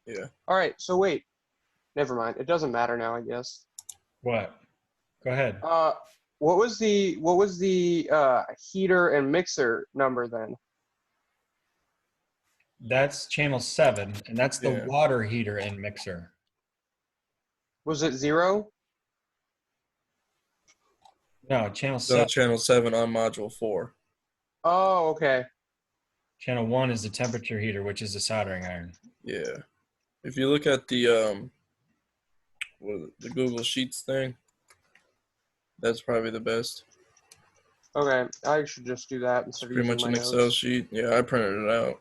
Yeah. All right. So wait. Never mind. It doesn't matter now, I guess. What? Go ahead. What was the heater and mixer number then? That's channel 7, and that's the water heater and mixer. Was it 0? No, channel 7. No, channel 7 on module 4. Oh, okay. Channel 1 is the temperature heater, which is the soldering iron. Yeah. If you look at the the Google Sheets thing, that's probably the best. Okay, I should just do that instead of Pretty using much my an notes. Excel sheet. Yeah, I printed it out.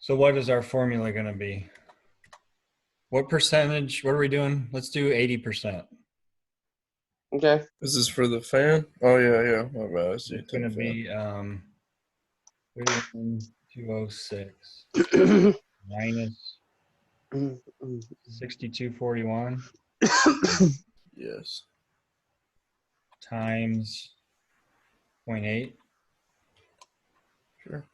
So what is our formula going to be? What percentage? What are we doing? Let's do 80%. Okay. Is this for the fan? Oh yeah. My bad. I see. It's going to be 31206 minus 6241. Yes. Times 0.8. Sure.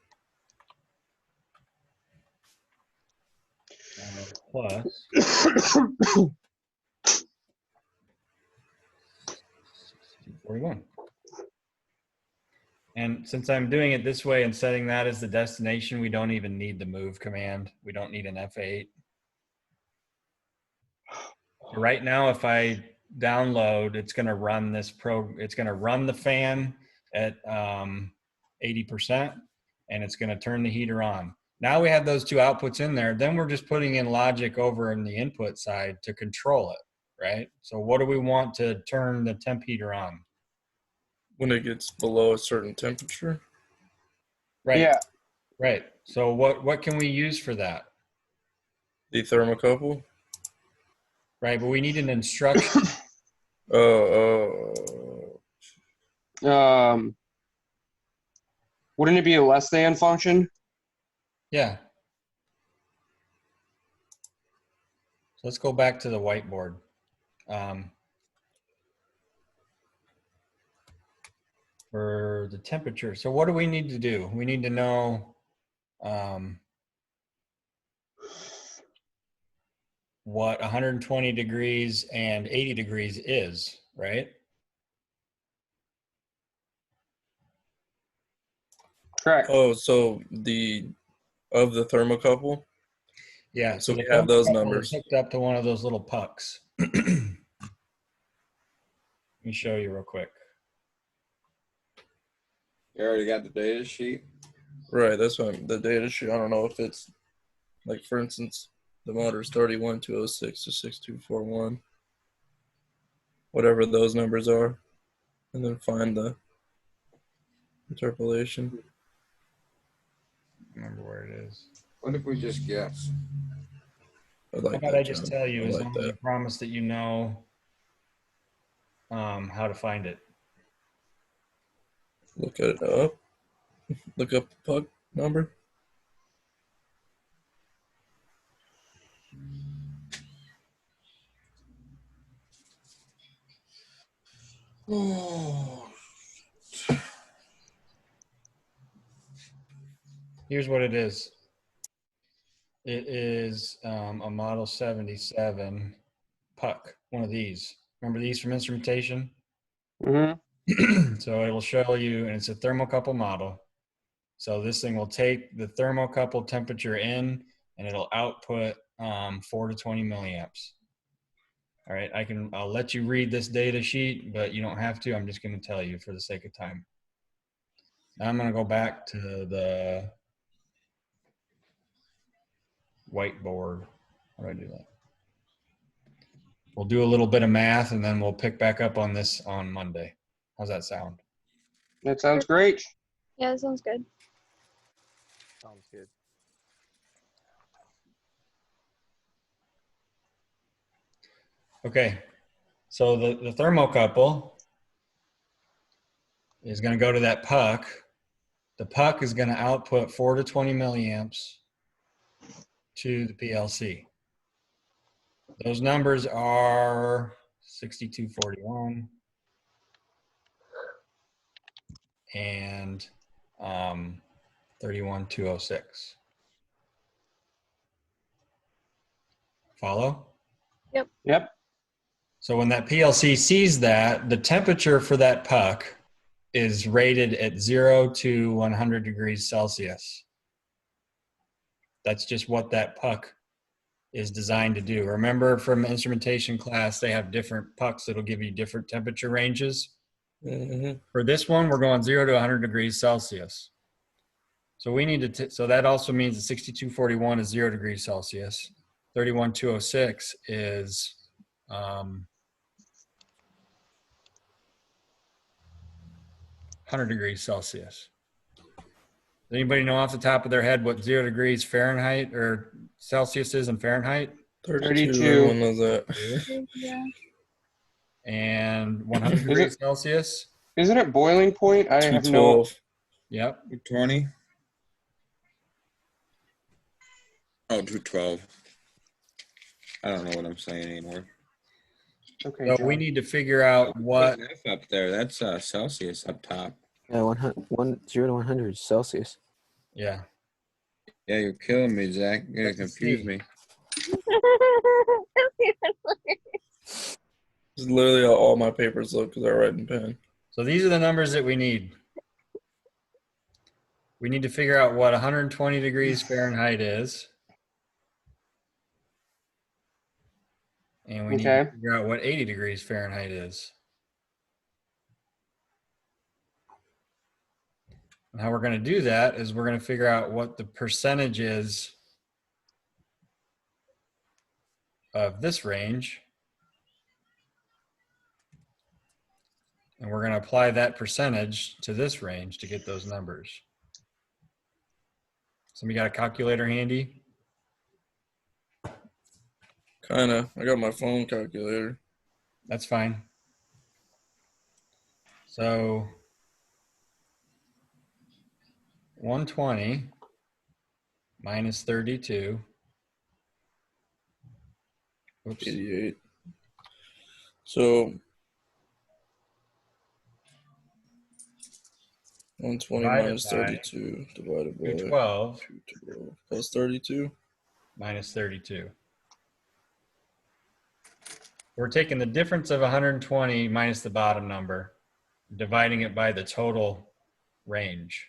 Plus 41. And since I'm doing it this way and setting that as the destination, we don't even need the move command. We don't need an F8. So right now, if I download, it's going to run it's going to run the fan at 80%, and it's going to turn the heater on. Now we have those two outputs in there. Then we're just putting in logic over in the input side to control it, right? So what do we want to turn the temp heater on? When it gets below a certain temperature. Right. Yeah. Right. So what can we use for that? The thermocouple. Right, but we need an instruction. Wouldn't it be a less than function? Yeah. So let's go back to the whiteboard. For the temperature. So what do we need to do? We need to know what 120 degrees and 80 degrees is, right? Correct. Oh, so the thermocouple. Yeah. So we the have those thermocouple numbers. is hooked up to one of those little pucks. Let me show you real quick. You already got the data sheet? Right, that's what the data sheet. I don't know if it's like, for instance, the motor is 31206 to 6241, whatever those numbers are, and then find the interpolation. Remember where it is. What if we just guess? I How like about that, I just John. tell you I as like long as you that. promise that you know how to find it. Look it up. Look up the puck number. Oh, Here's what it is. It is a Model 77 puck, one of these. Remember these from instrumentation? Mm-hmm. So it will show you, and it's a thermocouple model. So this thing will take the thermocouple temperature in, and it'll output 4 to 20 milliamps. All right, I'll let you read this data sheet, but you don't have to. I'm just going to tell you for the sake of time. Now I'm going to go back to the whiteboard. How do I do that? We'll do a little bit of math, and then we'll pick back up on this on Monday. How's that sound? That sounds great. Yeah, that sounds good. Sounds good. Okay, so the thermocouple is going to go to that puck. The puck is going to output 4 to 20 milliamps to the PLC. Those numbers are 6241 and 31206. Follow? Yep. So when that PLC sees that, the temperature for that puck is rated at 0 to 100 degrees Celsius. That's just what that puck is designed to do. Remember from instrumentation class, they have different pucks that'll give you different temperature ranges. Mm-hmm. For this one, we're going 0 to 100 degrees Celsius. So we need to, so that also means that 6241 is 0 degrees Celsius. 31206 is 100 degrees Celsius. Does anybody know off the top of their head what 0 degrees Fahrenheit or Celsius is in Fahrenheit? 32. Everyone knows that. Yeah. And 100 degrees Celsius? Isn't it boiling point? I have no. 212. Yep. 20. Oh, 212. I don't know what I'm saying anymore. Okay. So John. we need to figure out what. F up there. That's Celsius up top. Yeah, 0 to 100 Celsius. Yeah. Yeah, you're killing me, Zach. You're gonna confuse me. This is literally how all my papers look because I write in pen. So these are the numbers that we need. We need to figure out what 120 degrees Fahrenheit is. And we need to figure out what 80 degrees Fahrenheit is. And how we're going to do that is we're going to figure out what the percentage is of this range. And we're going to apply that percentage to this range to get those numbers. Somebody got a calculator handy? Kinda. I got my phone calculator. That's fine. So 120 minus 32. Oops. 88. So 120 minus 32 divided by 212 plus 32 minus 32. We're taking the difference of 120 minus the bottom number, dividing it by the total range.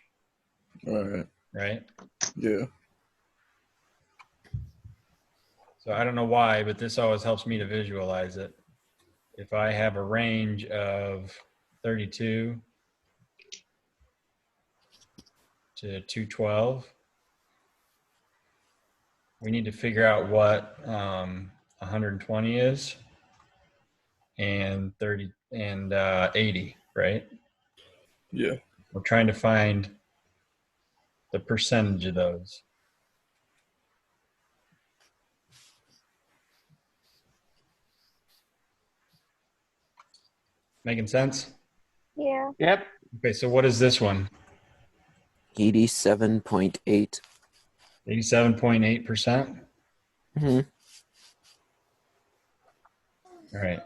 All right. Right? Yeah. So I don't know why, but this always helps me to visualize it. If I have a range of 32 to 212. We need to figure out what 120 is and 30 and 80, right? Yeah. We're trying to find the percentage of those. Making sense? Yeah. Yep. Okay, so what is this one? 87.8. 87.8%? Mm-hmm. All right.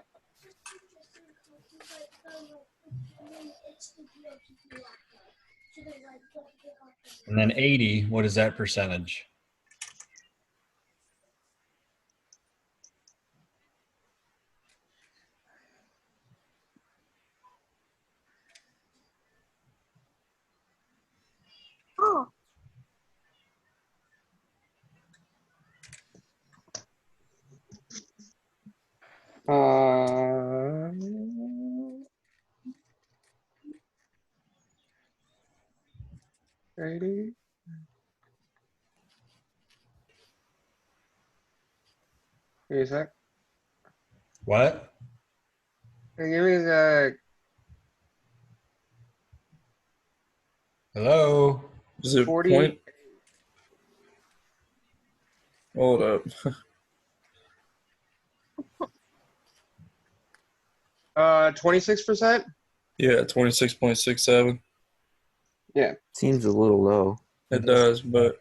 And then 80, what is that percentage? Oh. Uh, 80. Give me a sec. What? Hey, give me the Hello? Is it 40. point? Hold up. 26%. Yeah, 26.67. Yeah. Seems a little low. It does, but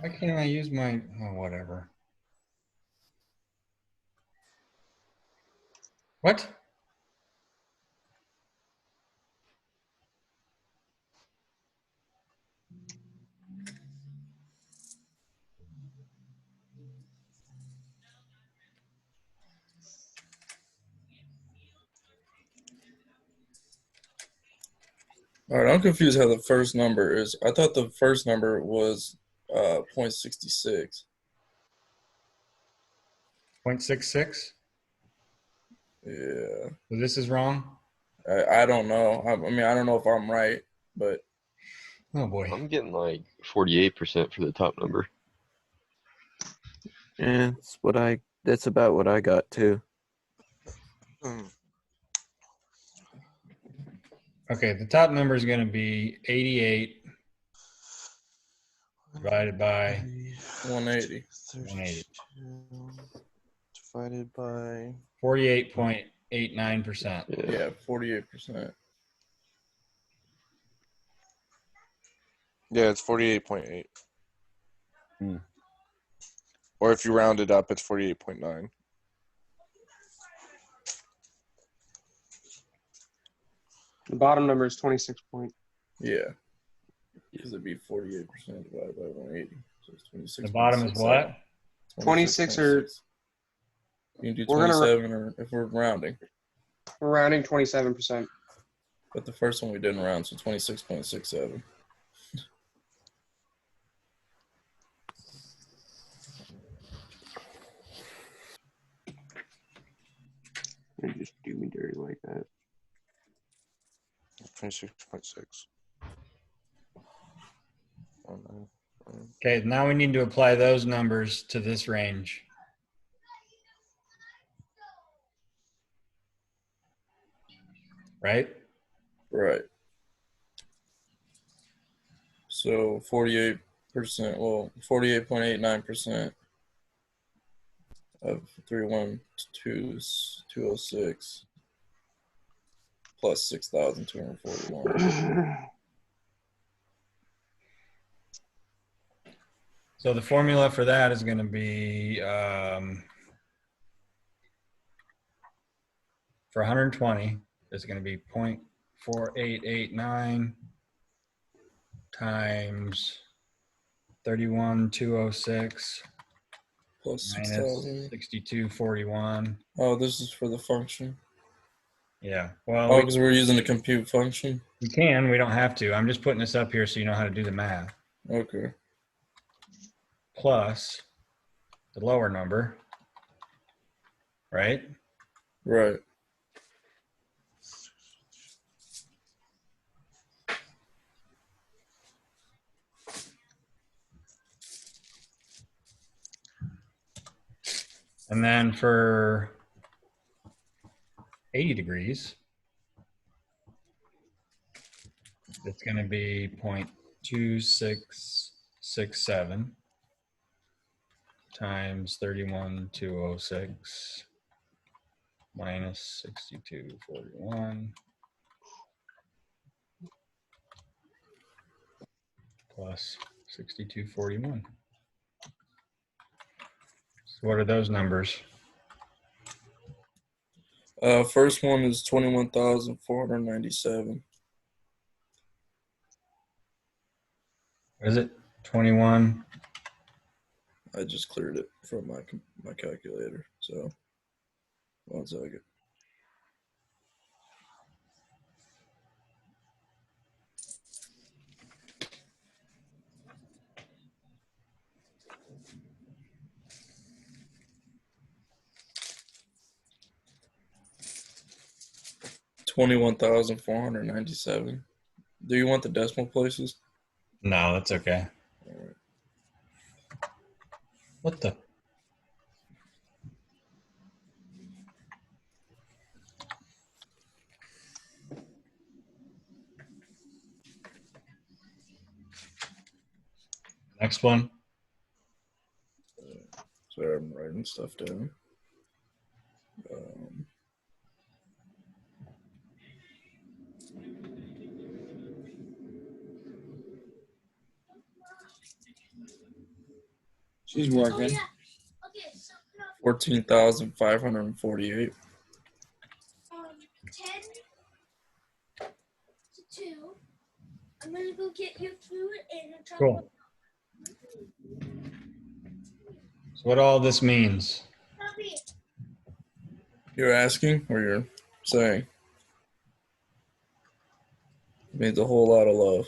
Why can't I use my, oh, whatever. What? all right. I'm confused how the first number is. I thought the first number was 0.66. 0.66? Yeah. So this is wrong? I don't know. I mean, I don't know if I'm right, but Oh boy. I'm getting like 48% for the top number. Yeah, that's about what I got too. Okay, the top number is going to be 88 divided by 180. 180. Divided by 48.89%. Yeah, 48%. yeah, it's 48.8. Hmm. Or if you round it up, it's 48.9. The bottom number is 26 point. Yeah. Because it'd be 48% divided by 180. So it's 26. The bottom is what? 26 or 26.6. You can do We're gonna 27 or if we're rounding. we're rounding 27%. But the first one we didn't round, so 26.67. They just do me dirty like that. 26.6. Okay, now we need to apply those numbers to this range. Right? Right. So 48%, well, 48.89% of 312,206 plus 6,241. So the formula for that is going to be for 120 is going to be 0.4889 times 31,206 Plus minus 6,000. 6241. Oh, this is for the function. Yeah. Well, Oh, because we're using the compute function. we can. We don't have to. I'm just putting this up here so you know how to do the math. Okay. Plus the lower number, right? Right. And then for 80 degrees, it's going to be 0.2667 times 31,206 minus 6241 plus 6241. So what are those numbers? First one is 21,497. Is it 21? I just cleared it from my calculator. So, 1 second. $21,497. Do you want the decimal places? No, that's okay. All right. What the? Next one. Sorry, I'm writing stuff down. She's working. 14,548. 10 to 2. I'm gonna go get your food and a chocolate. Cool. So what all this means? You're asking or you're saying? It means a whole lot of love.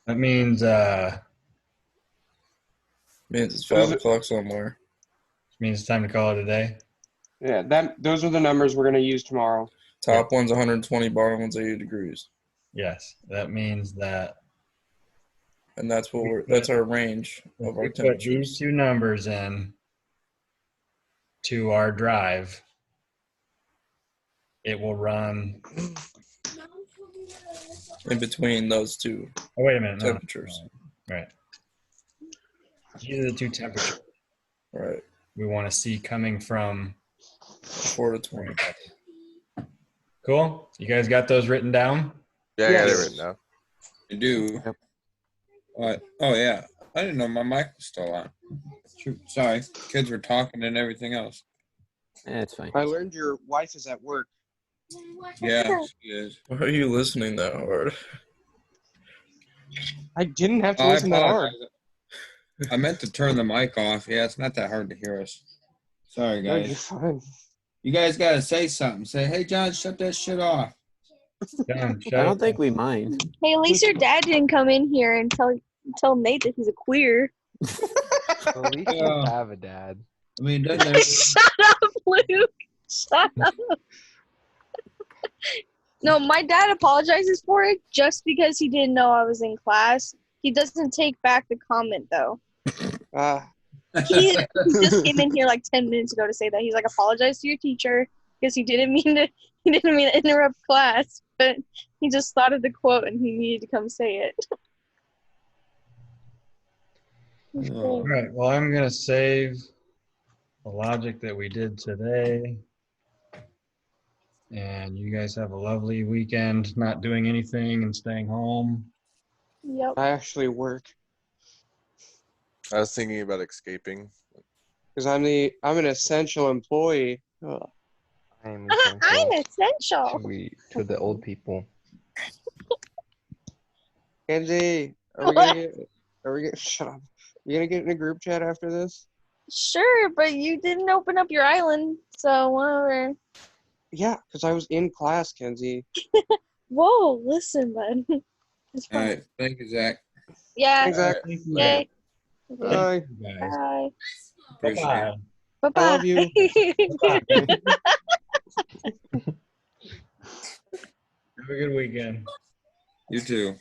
That means Means it's 5 o'clock somewhere. Means it's time to call it a day. Yeah, those are the numbers we're going to use tomorrow. Top one's 120, bottom one's 80 degrees. Yes, that means that. And that's what that's our range of our Put temperatures. these two numbers in to our drive. It will run in between those two. Oh, wait a minute. Temperatures. No. Right. These are the two temperatures. Right. We want to see coming from 4 to 20. Cool. You guys got those written down? Yeah, I got it written down. I do. What? Oh, yeah. I didn't know my mic was still on. Shoot, sorry. Kids were talking and everything else. It's fine. I learned your wife is at work. Yeah, she is. Why are you listening that hard? I didn't have to I listen that hard. apologize. I meant to turn the mic off. Yeah, it's not that hard to hear us. Sorry, No, guys. you're fine. You guys got to say something. Say, hey, John, shut that shit off. John, I don't think we mind. Hey, at least your dad didn't come in here and tell Nate that he's a queer. At least you have a dad. I mean, doesn't Shut up, Luke. Shut up. No, my dad apologizes for it just because he didn't know I was in class. He doesn't take back the comment, though. He just came in here like 10 minutes ago to say that. He's like, apologize to your teacher because he didn't mean to interrupt class, but he just thought of the quote and he needed to come say it. All right. Well, I'm going to save the logic that we did today. And you guys have a lovely weekend, not doing anything and staying home. Yep. I actually work I was thinking about escaping. because I'm an essential employee. Ugh. I'm I'm essential. to the old people. Kenzie, Are we gonna get? Are we gonna shut up? You gonna get in a group chat after this? Sure, but you didn't open up your island, so whatever. Yeah, because I was in class, Kenzie. Whoa, listen, bud. It's All fine. right. Thank you, Zach. Yeah. Exactly. Yay. Bye. Bye. Appreciate it. Bye. I love you. Have a good weekend. You too.